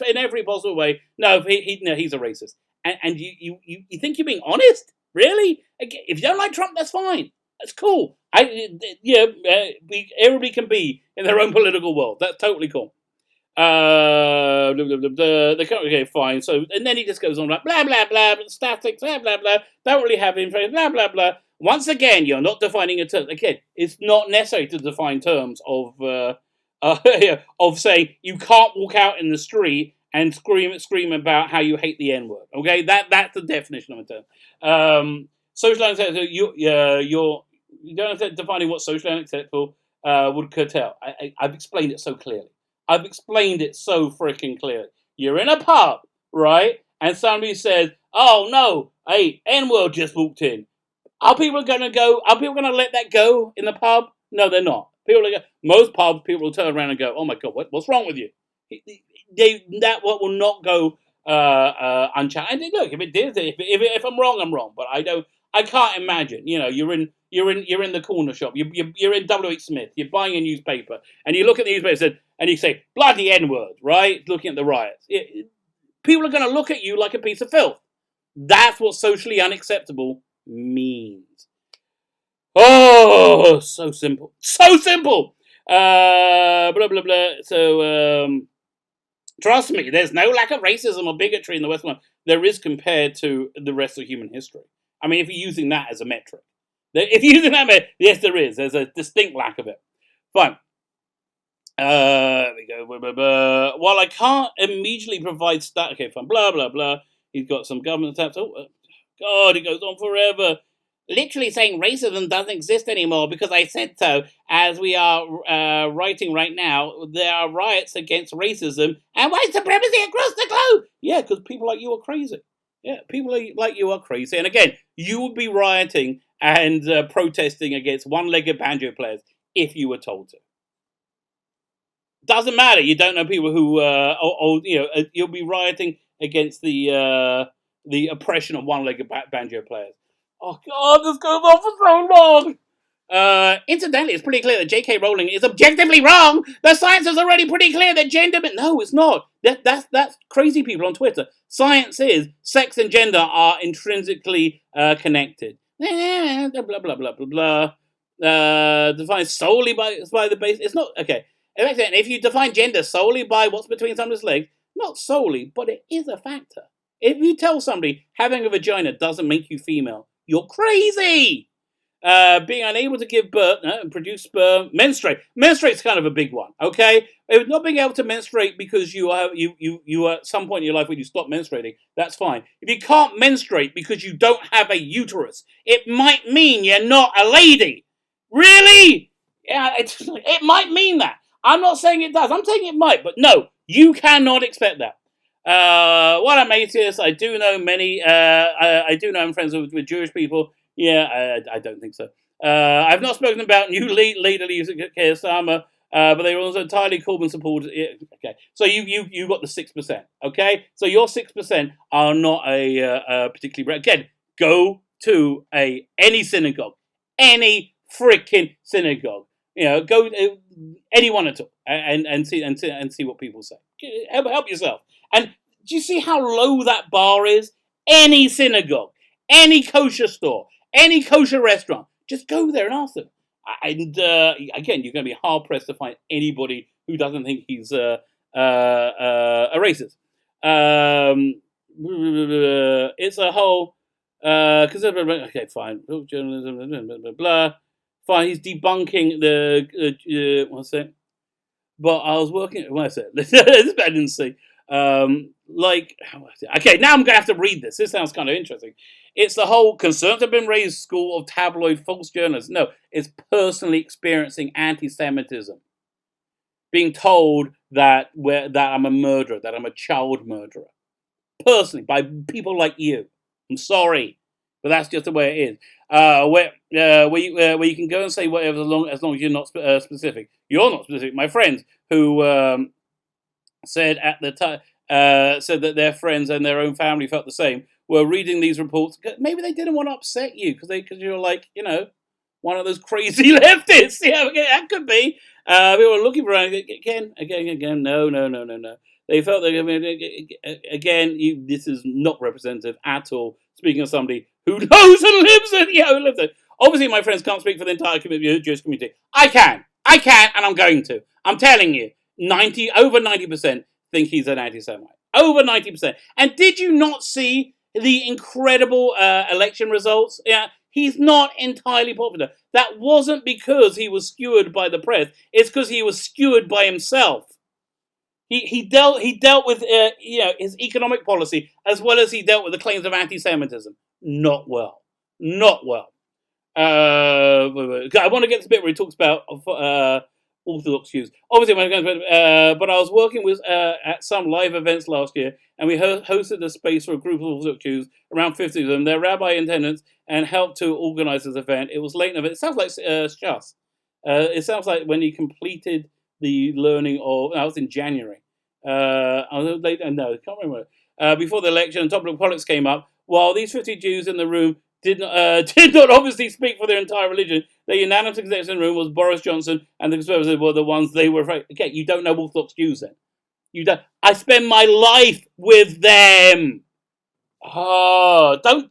possible way, he's a racist. And you think you're being honest? Really? If you don't like Trump, that's fine. That's cool. Everybody can be in their own political world. That's totally cool. Okay, fine. So, and then he just goes on like blah blah blah, statics, blah blah blah. Don't really have info, blah blah blah. Once again, you're not defining a term. Again, it's not necessary to define terms of of saying you can't walk out in the street and scream about how you hate the N word. Okay, that's the definition of a term. Social unacceptable. You don't have to defining what socially unacceptable would curtail. I've explained it so clearly. I've explained it so freaking clearly. You're in a pub, right? And somebody says, "Oh no, hey, N-word just walked in." Are people going to go? Are people going to let that go in the pub? No, they're not. Most pubs, people will turn around and go, "Oh my god, what's wrong with you?" That will not go unchallenged. And look, if it did, if I'm wrong, I'm wrong. But I can't imagine. You know, you're in the corner shop. You're in W.H. Smith. You're buying a newspaper, and you look at the newspaper and you say bloody N-word, right? Looking at the riots, people are going to look at you like a piece of filth. That's what socially unacceptable means. Oh, so simple. So simple. Blah, blah, blah. So, trust me, there's no lack of racism or bigotry in the Western world. There is compared to the rest of human history. I mean, if you're using that as a metric. If you're using that, yes, there is. There's a distinct lack of it. Fine. There we go. Blah, blah, blah. While I can't immediately provide okay, fine. Blah, blah, blah. He's got some government taps. Oh, God, it goes on forever. Literally saying racism doesn't exist anymore because I said so. As we are writing right now, there are riots against racism and white supremacy across the globe. Yeah, because people like you are crazy. Yeah, people like you are crazy. And again, you would be rioting and protesting against one-legged banjo players if you were told to. Doesn't matter. You don't know people who, you'll be rioting against the oppression of one-legged banjo players. Oh God, this goes on for so long. Incidentally, it's pretty clear that J.K. Rowling is objectively wrong. The science is already pretty clear that gender. No, it's not. That's crazy people on Twitter. Science is sex and gender are intrinsically connected. Blah blah blah blah blah blah. Defined solely by the base. It's not okay. If you define gender solely by what's between someone's legs, not solely, but it is a factor. If you tell somebody having a vagina doesn't make you female, you're crazy. Being unable to give birth and produce sperm, menstruate's kind of a big one. Okay, not being able to menstruate because you are at some point in your life when you stop menstruating, that's fine. If you can't menstruate because you don't have a uterus, it might mean you're not a lady. Really? Yeah, it might mean that. I'm not saying it does. I'm saying it might, but no, you cannot expect that. While I'm atheist, I do know many. I do know I'm friends with Jewish people. Yeah, I don't think so. I've not spoken about new leader leaves at Kiyosama, but they were also entirely Corbyn supporters. Yeah, okay, so you got the 6%. Okay, so your 6% are not a particularly again. Go to any synagogue, any freaking synagogue. You know, go any one at all, and see what people say. Help yourself. And do you see how low that bar is? Any synagogue, any kosher store, any kosher restaurant, just go there and ask them. And again, you're going to be hard pressed to find anybody who doesn't think he's a racist. It's a whole. Okay, fine. Journalism, blah, blah, blah. Fine, he's debunking the what's it? But I was working. What I said, this I didn't see. Okay, now I'm going to have to read this. This sounds kind of interesting. It's the whole concerns have been raised school of tabloid false journalists. No, it's personally experiencing anti-Semitism, being told that I'm a murderer, that I'm a child murderer, personally by people like you. I'm sorry, but that's just the way it is. Where you can go and say whatever as long as you're not specific. You're not specific. My friends who said at the time said that their friends and their own family felt the same were reading these reports. Maybe they didn't want to upset you because you're like one of those crazy leftists. Yeah, that could be. People were looking for again. No. They felt that again. This is not representative at all. Speaking of somebody who knows and lives it, Obviously, my friends can't speak for the entire Jewish community. I can, and I'm going to. I'm telling you. over 90% think he's an anti-Semite. Over 90%. And did you not see the incredible election results? Yeah, he's not entirely popular. That wasn't because he was skewered by the press. It's because he was skewered by himself. He dealt with his economic policy as well as he dealt with the claims of anti-Semitism. Not well. Not well. I want to get to the bit where he talks about Orthodox Jews. Obviously, but I was working with at some live events last year, and we hosted a space for a group of Orthodox Jews, around 50 of them. Their rabbi in attendance, and helped to organize this event. It was late in the event. It sounds like Shas. It sounds like when he completed the learning of. That was in January. I was late. No, I can't remember. Before the election, topic of politics came up. While these 50 Jews in the room did not obviously speak for their entire religion, the unanimous consensus in the room was Boris Johnson and the Conservatives were the ones they were afraid. Okay, you don't know Orthodox Jews then. You don't. I spend my life with them. Oh, don't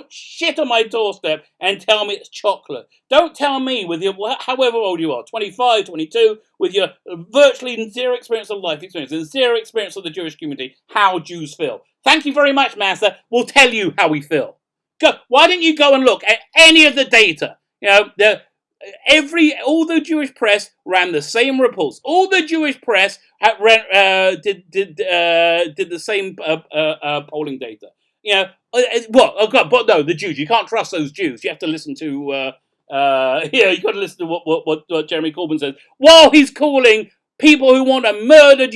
shit on my doorstep and tell me it's chocolate. Don't tell me with your, however old you are, 25, 22, with your virtually zero experience of life experience and zero experience of the Jewish community, how Jews feel. Thank you very much, Master. We'll tell you how we feel. Go. Why don't you go and look at any of the data? All the Jewish press ran the same reports. All the Jewish press did the same polling data. But no, the Jews. You can't trust those Jews. You have to listen to. You got to listen to what Jeremy Corbyn says. While he's calling people who want to murder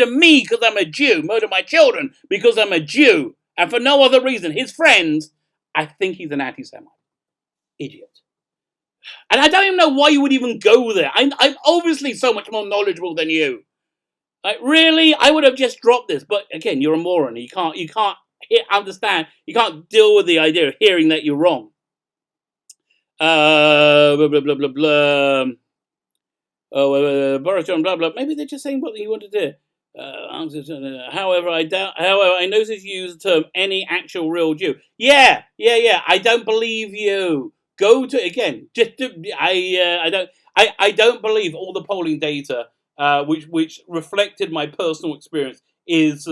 me because I'm a Jew, murder my children because I'm a Jew, and for no other reason, his friends. I think he's an anti-Semite. Idiot. And I don't even know why you would even go there. I'm obviously so much more knowledgeable than you. Like, really? I would have just dropped this. But again, you're a moron. You can't understand. You can't deal with the idea of hearing that you're wrong. Blah, blah, blah, blah, blah. Boris Johnson, blah, blah. Maybe they're just saying what you want to do. However, I notice you use the term any actual real Jew. Yeah. I don't believe you. Go to again. I don't believe all the polling data, which reflected my personal experience, is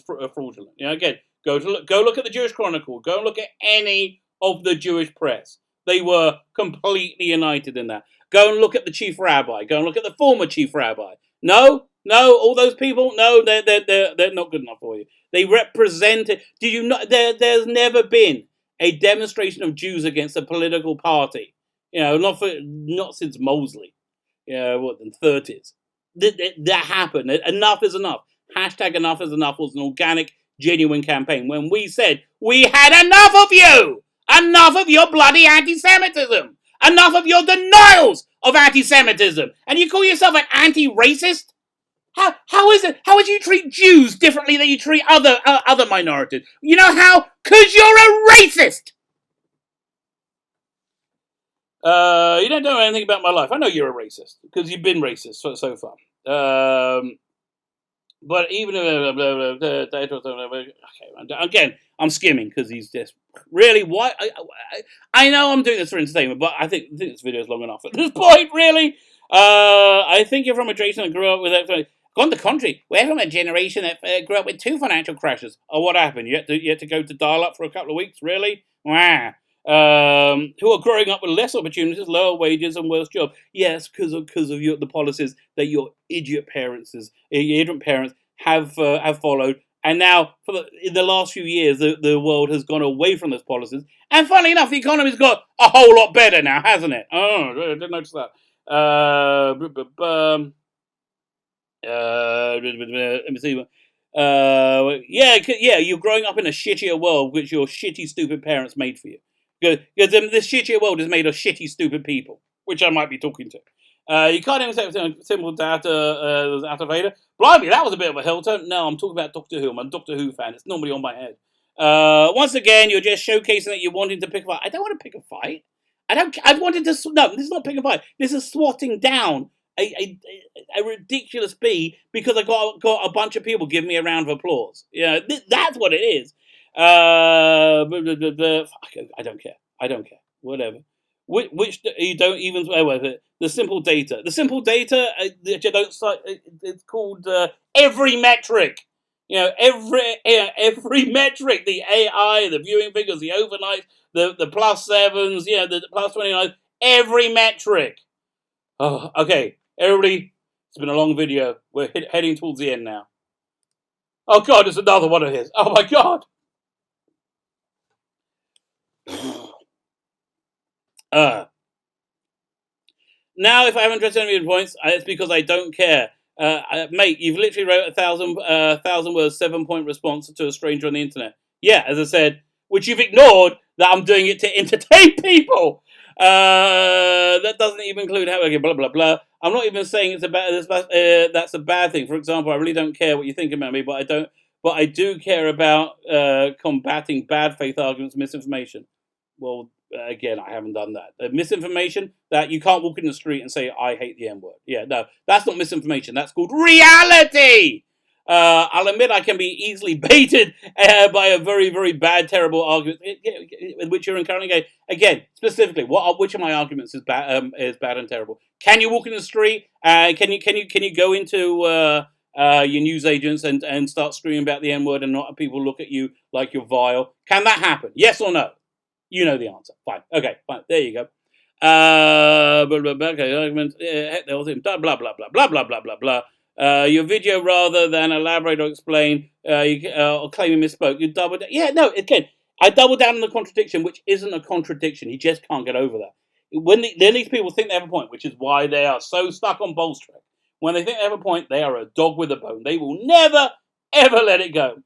fraudulent. Again, go look at the Jewish Chronicle. Go and look at any of the Jewish press. They were completely united in that. Go and look at the chief rabbi. Go and look at the former chief rabbi. No, all those people. No, they're not good enough for you. They represented. Did you not? There's never been a demonstration of Jews against a political party. Not since Mosley. The 30s. That happened. Enough is enough. Hashtag enough is enough was an organic, genuine campaign when we said we had enough of you. Enough of your bloody anti-Semitism. Enough of your denials of anti-Semitism. And you call yourself an anti-racist? How is it? How would you treat Jews differently than you treat other minorities? You know how? Because you're a racist! You don't know anything about my life. I know you're a racist, because you've been racist so far. But even again, I'm skimming because he's just really why. I know I'm doing this for entertainment, but I think this video is long enough at this point. Really, I think you're from a generation that grew up with that. On the contrary, we're from a generation that grew up with 2 financial crashes. Oh, what happened? You had to go to dial-up for a couple of weeks. Really? Wow. Who are growing up with less opportunities, lower wages, and worse jobs. Yes, because of the policies that your ignorant parents have followed. And now, in the last few years, the world has gone away from those policies. And funnily enough, the economy's got a whole lot better now, hasn't it? Oh, I didn't notice that. Let me see. You're growing up in a shittier world, which your shitty, stupid parents made for you. Because this shittier world is made of shitty, stupid people, which I might be talking to. You can't even say simple data out of Vader. Blimey, that was a bit of a hill turn. No, I'm talking about Doctor Who. I'm a Doctor Who fan. It's normally on my head. Once again, you're just showcasing that you're wanting to pick a fight. I don't want to pick a fight. I've wanted to. No, this is not picking a fight. This is swatting down a ridiculous bee because I got a bunch of people giving me a round of applause. That's what it is. I don't care. Whatever. which you don't even with it. The simple data. The simple data that you don't cite. It's called every metric. Every metric. The AI, the viewing figures, the overnight, the +7s. The +29. Every metric. Oh, okay, everybody. It's been a long video. We're heading towards the end now. Oh God, there's another one of his. Oh my God. Now, if I haven't addressed any of your points, it's because I don't care. Mate, you've literally wrote 1,000 words, 7-point response to a stranger on the internet. Yeah, as I said, which you've ignored that I'm doing it to entertain people. That doesn't even include how blah blah blah. I'm not even saying it's that's a bad thing. For example, I really don't care what you think about me, but I do care about combating bad faith arguments, misinformation. Well, again, I haven't done that. Misinformation, that you can't walk in the street and say, I hate the N-word. Yeah, no, that's not misinformation. That's called reality. I'll admit I can be easily baited by a very, very bad, terrible argument, which you're encountering. Again, specifically, which of my arguments is bad and terrible? Can you walk in the street? Can you go into your news agents and start screaming about the N-word and not people look at you like you're vile? Can that happen? Yes or no? You know the answer. Fine. Okay, fine. There you go. Okay, argument. Blah, blah, blah, blah, blah, blah, blah, blah, blah. Your video, rather than elaborate or explain, or claim you misspoke, you double down. Yeah, no, again, I double down on the contradiction, which isn't a contradiction. He just can't get over that. Then these people think they have a point, which is why they are so stuck on Bolstrak. When they think they have a point, they are a dog with a bone. They will never, ever let it go.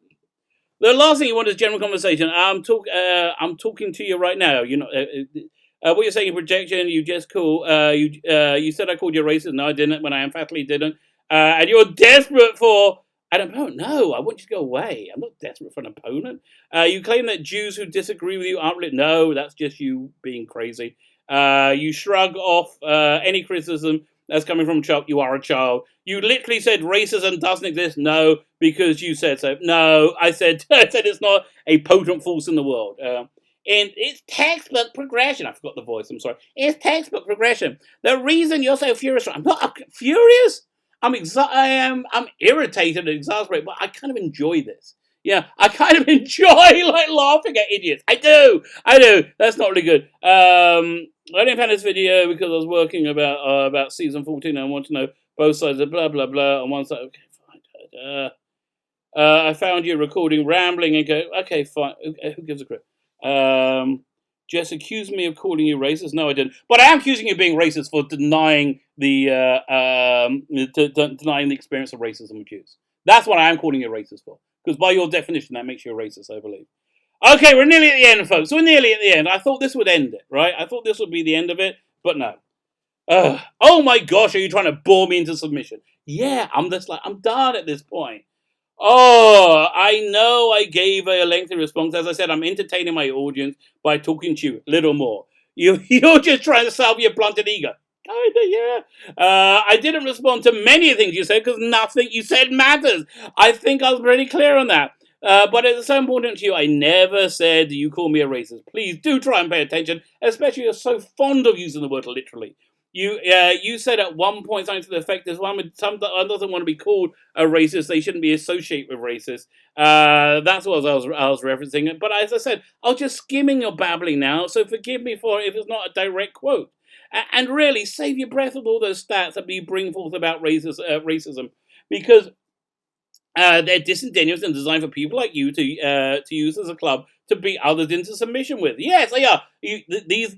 The last thing you want is general conversation. I'm talking to you right now. What you're saying in projection. You just call. You said I called you racist. No, I didn't. When I emphatically didn't. And you're desperate for an opponent. No, I want you to go away. I'm not desperate for an opponent. You claim that Jews who disagree with you aren't really. No, that's just you being crazy. You shrug off any criticism that's coming from a child. You are a child. You literally said racism doesn't exist. No, because you said so. No, I said it's not a potent force in the world. And it's textbook progression. I forgot the voice. I'm sorry. It's textbook progression. The reason you're so furious, I'm not furious. I'm irritated and exasperated, but I kind of enjoy this. Yeah, I kind of enjoy laughing at idiots. I do. That's not really good. I didn't find this video because I was working about season 14 and I want to know both sides of blah blah blah. On one side, okay, fine. I found you recording rambling and go, okay, fine. Who gives a crap? Just accused me of calling you racist. No, I didn't. But I am accusing you of being racist for denying the denying the experience of racism with Jews. That's what I am calling you racist for. Because by your definition, that makes you a racist, I believe. Okay, we're nearly at the end, folks. We're nearly at the end. I thought this would end it, right? I thought this would be the end of it, but no. Oh my gosh, are you trying to bore me into submission? Yeah, I'm done at this point. Oh, I know I gave a lengthy response. As I said, I'm entertaining my audience by talking to you a little more. You're just trying to salve your blunted ego. Kinda, yeah. I didn't respond to many things you said because nothing you said matters. I think I was pretty clear on that. But it's so important to you. I never said you call me a racist. Please do try and pay attention, especially you're so fond of using the word literally. You said at one point something to the effect that someone doesn't want to be called a racist, they shouldn't be associated with racists. That's what I was referencing. But as I said, I was just skimming your babbling now, so forgive me for if it's not a direct quote. And really, save your breath with all those stats that you bring forth about racism, because they're disingenuous and designed for people like you to use as a club to beat others into submission with. Yes, they are.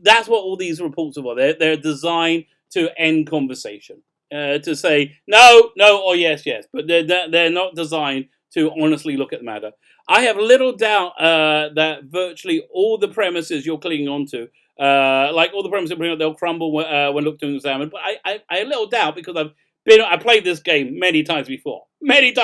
That's what all these reports are. They're designed to end conversation, to say no, or yes, but they're not designed to honestly look at the matter. I have little doubt that virtually all the premises you're clinging onto, like all the premises they'll crumble when looked and examined. But I have little doubt because I played this game many times before. Which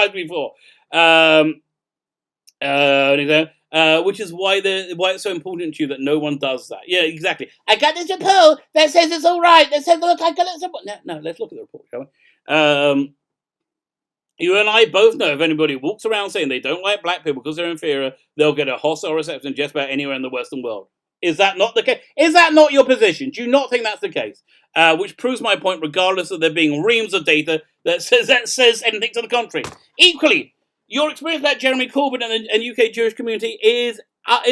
is why it's so important to you that no one does that. Yeah, exactly. I got this report that says it's all right. That says, look, I got this report. No, let's look at the report, shall we? You and I both know if anybody walks around saying they don't like black people because they're inferior, they'll get a hostile reception just about anywhere in the Western world. Is that not the case? Is that not your position? Do you not think that's the case? Which proves my point, regardless of there being reams of data that says anything to the contrary. Equally, your experience about Jeremy Corbyn and UK Jewish community is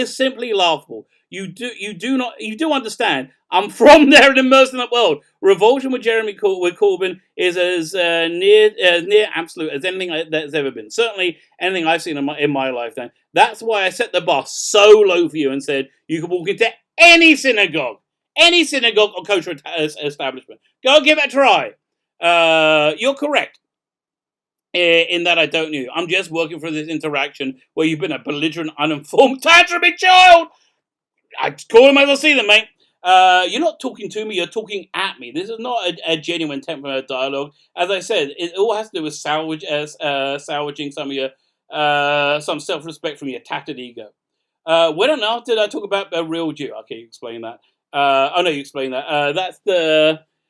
simply laughable. You do understand. I'm from there and immersed in that world. Revulsion with Corbyn is as near absolute as anything that's ever been. Certainly anything I've seen in my lifetime. That's why I set the bar so low for you and said you can walk into any synagogue or kosher establishment. Go give it a try. You're correct in that I don't know you. I'm just working for this interaction where you've been a belligerent, uninformed, tantruming child. I call him as I see them, mate. You're not talking to me, you're talking at me. This is not a genuine temperament dialogue. As I said, it all has to do with salvaging some of your some self-respect from your tattered ego. When on earth did I talk about a real Jew? Okay, you explain that. Oh no, you explain that.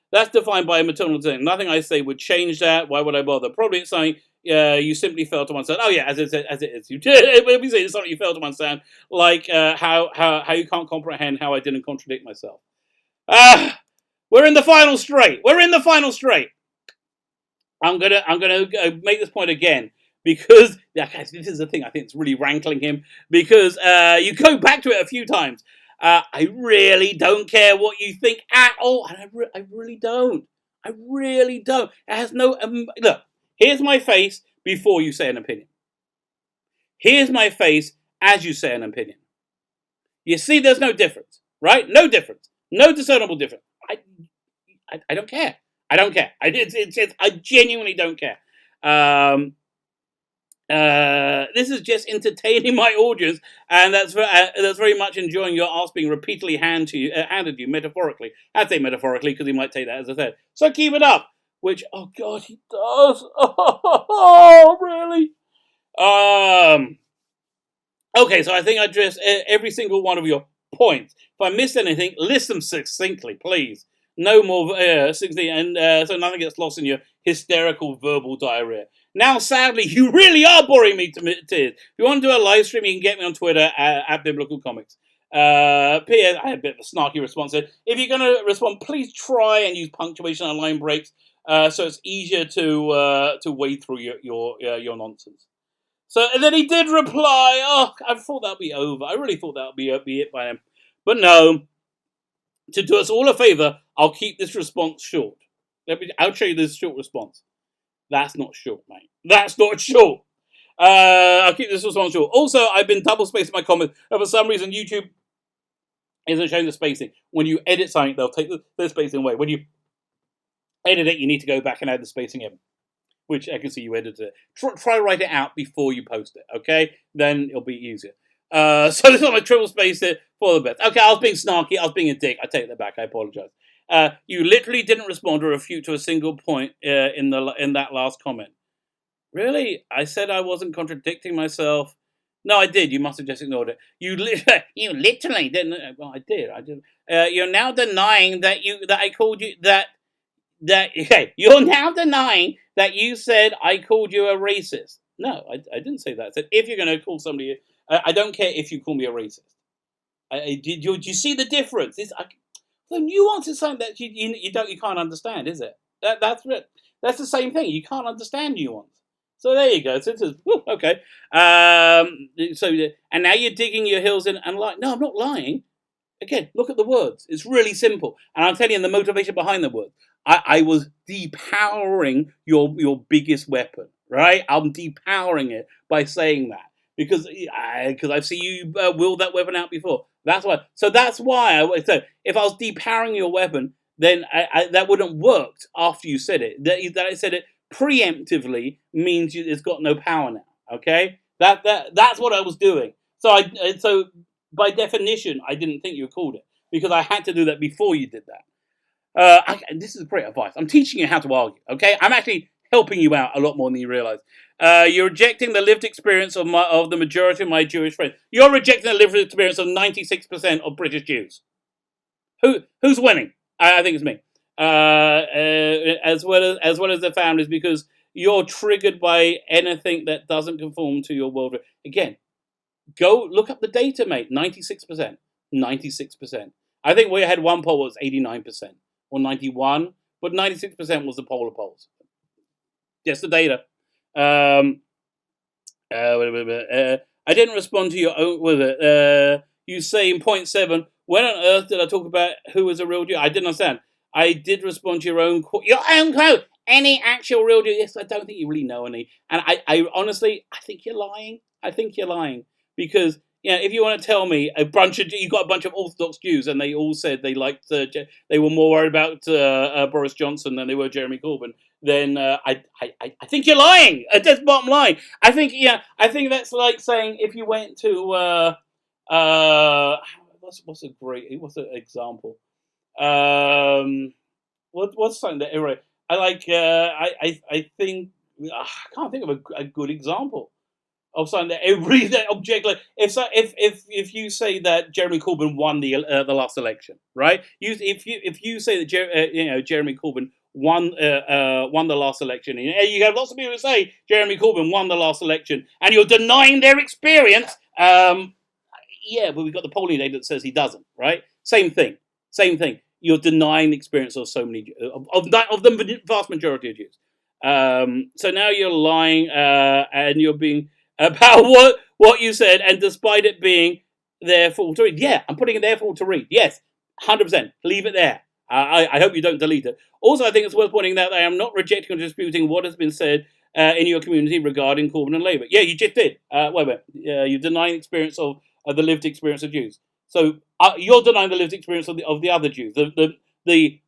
That's defined by maternal descent. Nothing I say would change that. Why would I bother? Probably it's something you simply failed to understand. Oh yeah, as it is. You did. We say it's something you failed to understand, like how you can't comprehend how I didn't contradict myself. We're in the final straight. I'm gonna make this point again because this is the thing I think it's really rankling him because you go back to it a few times. I really don't care what you think at all, and I really don't. I really don't. It has no look. Here's my face before you say an opinion. Here's my face as you say an opinion. You see, there's no difference, right? No difference. No discernible difference. I don't care. I don't care. I genuinely don't care. This is just entertaining my audience, and that's very much enjoying your ass being repeatedly handed you metaphorically. I'd say metaphorically because he might take that as I said. So keep it up. Which, oh God, he does. Oh, really? Okay, so I think I addressed every single one of your points. If I missed anything, list them succinctly, please. No more 60, and so nothing gets lost in your hysterical verbal diarrhea. Now, sadly, you really are boring me to tears. If you want to do a live stream, you can get me on Twitter at Biblical Comics. P.S. I had a bit of a snarky response there. If you're going to respond, please try and use punctuation and line breaks, so it's easier to wade through your nonsense. So, and then he did reply. Oh, I thought that'd be over. I really thought that'd be it by him, but no. To do us all a favour, I'll keep this response short. I'll show you this short response. That's not short, mate. That's not short. I'll keep this response short. Also, I've been double spacing my comments, and for some reason, YouTube isn't showing the spacing. When you edit something, they'll take the spacing away. When you edit it, you need to go back and add the spacing in, which I can see you edited it. Try write it out before you post it, okay? Then it'll be easier. So this is on my triple space it for the best. Okay, I was being snarky. I was being a dick. I take that back. I apologize. You literally didn't respond or refute to a single point in that last comment. Really? I said I wasn't contradicting myself. No, I did. You must have just ignored it. You literally didn't. Well, I did. You're now denying that I called you that. Okay, you're now denying that you said I called you a racist. No, I didn't say that. I said if you're going to call somebody, I don't care if you call me a racist. Do you see the difference? The nuance is something that you can't understand, is it? That's it. That's the same thing. You can't understand nuance. So there you go. So it says, okay. And now you're digging your heels in and lying. No, I'm not lying. Again, look at the words. It's really simple. And I'll tell you the motivation behind the words. I was depowering your biggest weapon, right? I'm depowering it by saying that. Because I've seen you wield that weapon out before. That's why. So that's why I said if I was depowering your weapon, then that wouldn't work after you said it. That I said it preemptively means it's got no power now. Okay, that's what I was doing. So by definition, I didn't think you called it because I had to do that before you did that. This is great advice. I'm teaching you how to argue. Okay, I'm actually helping you out a lot more than you realize. You're rejecting the lived experience of the majority of my Jewish friends. You're rejecting the lived experience of 96% of British Jews. Who's winning? I think it's me. As well as the families, because you're triggered by anything that doesn't conform to your world. Again, go look up the data, mate. 96%. 96%. I think we had one poll was 89% or 91, but 96% was the polar polls. Just the data. I didn't respond to your own with it. You say in point 7, when on earth did I talk about who was a real Jew? I didn't understand. I did respond to your own quote. Any actual real Jew? Yes, I don't think you really know any. And I honestly, I think you're lying. Because if you want to tell me you got a bunch of Orthodox Jews and they all said they liked, they were more worried about Boris Johnson than they were Jeremy Corbyn, then I think you're lying. That's bottom line. I think that's like saying if you went to what's an example? What's something that anyway? I think I can't think of a good example of something that every object like if you say that Jeremy Corbyn won the last election, right? If you say that Jeremy Corbyn won the last election, and you have lots of people who say Jeremy Corbyn won the last election, and you're denying their experience. Yeah, but we've got the polling data that says he doesn't, right? Same thing. You're denying the experience of so many of the vast majority of Jews. So now you're lying, and you're being about what you said, and despite it being there for to read. Yeah, I'm putting it there for to read. Yes, 100%. Leave it there. I hope you don't delete it. Also, I think it's worth pointing out that I am not rejecting or disputing what has been said in your community regarding Corbyn and Labour. Yeah, you just did. Wait a minute. You're denying the experience of the lived experience of Jews. So you're denying the lived experience of the other Jews, the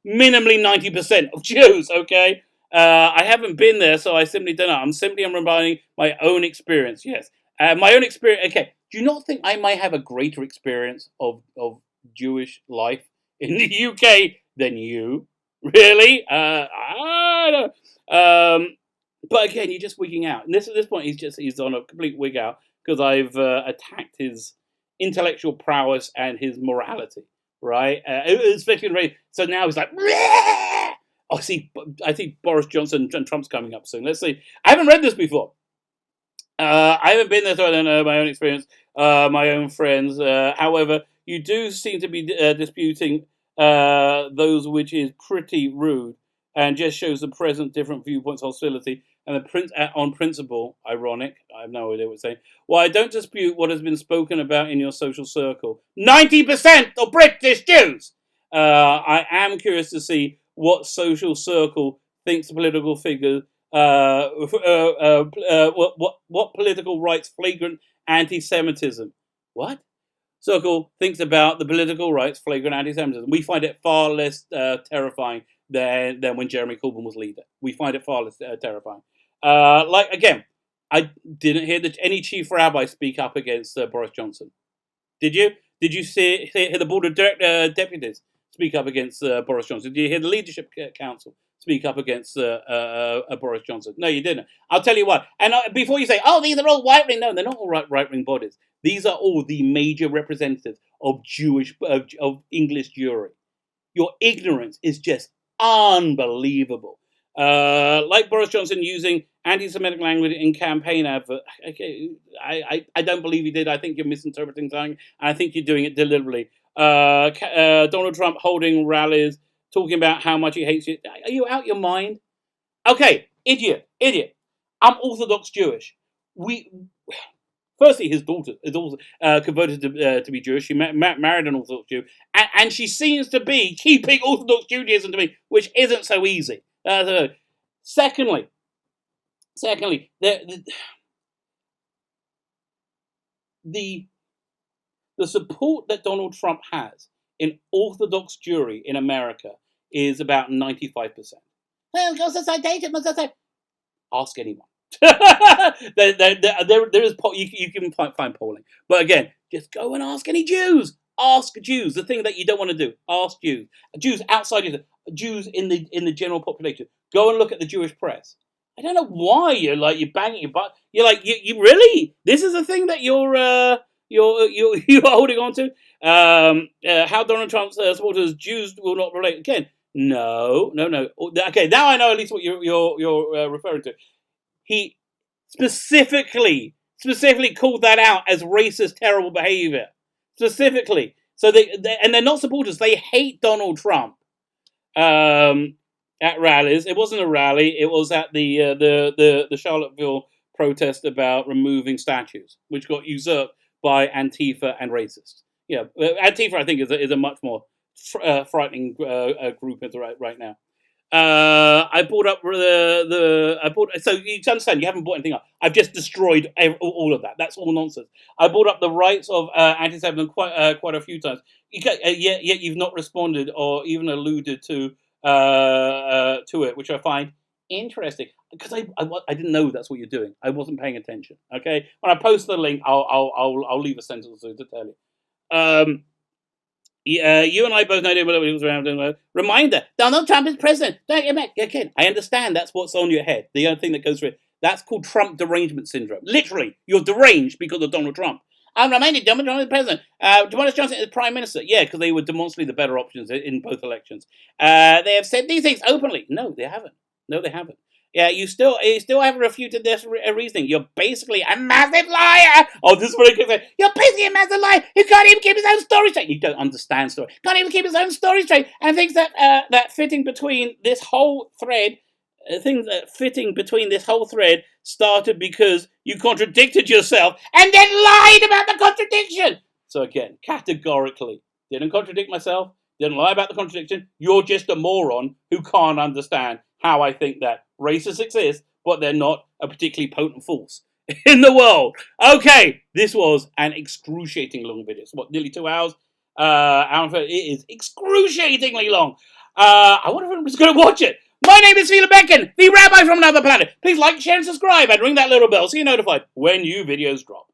minimally 90% of Jews. Okay. I haven't been there, so I simply don't know. I'm reminding my own experience. Yes, my own experience. Okay, do you not think I might have a greater experience of Jewish life in the UK than you? Really? I don't. But again, you're just wigging out. And at this point, he's on a complete wig out because I've attacked his intellectual prowess and his morality. Right? Especially so now he's like. Bleh! I think Boris Johnson and Trump's coming up soon. Let's see. I haven't read this before. I haven't been there, so I don't know my own experience, my own friends. However, you do seem to be disputing those, which is pretty rude and just shows the present different viewpoints, hostility, and on principle, ironic. I have no idea what it's saying. Well, I don't dispute what has been spoken about in your social circle. 90% of British Jews! I am curious to see what social circle thinks political figures, what political rights flagrant anti-Semitism. What? Circle thinks about the political rights flagrant anti-Semitism. We find it far less terrifying than when Jeremy Corbyn was leader. We find it far less terrifying. Again, I didn't hear any chief rabbi speak up against Boris Johnson. Did you? Did you hear the board of deputies speak up against Boris Johnson? Did you hear the leadership council speak up against Boris Johnson? No, you didn't. I'll tell you what. And before you say, "Oh, these are all right-wing," no, they're not all right-wing bodies. These are all the major representatives of of English Jewry. Your ignorance is just unbelievable. Like Boris Johnson using anti-Semitic language in campaign advert. Okay, I don't believe he did. I think you're misinterpreting something. I think you're doing it deliberately. Donald Trump holding rallies, talking about how much he hates you. Are you out your mind? Okay, idiot. I'm Orthodox Jewish. Firstly, his daughter is also converted to be Jewish. She married an Orthodox Jew, and she seems to be keeping Orthodox Judaism to me, which isn't so easy. Secondly, the support that Donald Trump has in Orthodox Jewry in America is about 95%. Ask anyone. there is you can find polling, but again, just go and ask any Jews. Ask Jews. The thing that you don't want to do. Ask Jews outside of Jews in the general population. Go and look at the Jewish press. I don't know why you're banging your butt. You're like you really. This is a thing that you're holding on to. How Donald Trump's supporters Jews will not relate again. No. Okay, now I know at least what you're referring to. He specifically called that out as racist, terrible behavior. Specifically. So and they're not supporters. They hate Donald Trump. At rallies, it wasn't a rally. It was at the Charlottesville protest about removing statues, which got usurped by Antifa and racists. Yeah, Antifa, I think, is a much more frightening group right now. I brought up so you understand, you haven't brought anything up. I've just destroyed all of that. That's all nonsense. I brought up the rights of anti-Semitism quite a few times. Yet you've not responded or even alluded to it, which I find interesting because I didn't know that's what you're doing. I wasn't paying attention. Okay, when I post the link, I'll leave a sentence or two to tell you. You and I both know what was around. Reminder: Donald Trump is president. Don't get mad. Again, I understand that's what's on your head. The other thing that goes through it. That's called Trump derangement syndrome. Literally, you're deranged because of Donald Trump. I'm reminded Donald Trump is president. Boris Johnson is prime minister. Yeah, because they were demonstrably the better options in both elections. They have said these things openly. No, they haven't. No, they haven't. Yeah, you still haven't refuted this reasoning. You're basically a massive liar. Oh, this is what I can say. You're basically a massive liar who can't even keep his own story straight. You don't understand story. Can't even keep his own story straight. And thinks that that fitting between this whole thread, started because you contradicted yourself and then lied about the contradiction. So again, categorically, didn't contradict myself. Didn't lie about the contradiction. You're just a moron who can't understand how I think that racists exist, but they're not a particularly potent force in the world. Okay, this was an excruciating long video. It's nearly 2 hours? It is excruciatingly long. I wonder if anyone's going to watch it. My name is Phelan Becken, the Rabbi from another planet. Please like, share, and subscribe, and ring that little bell so you're notified when new videos drop.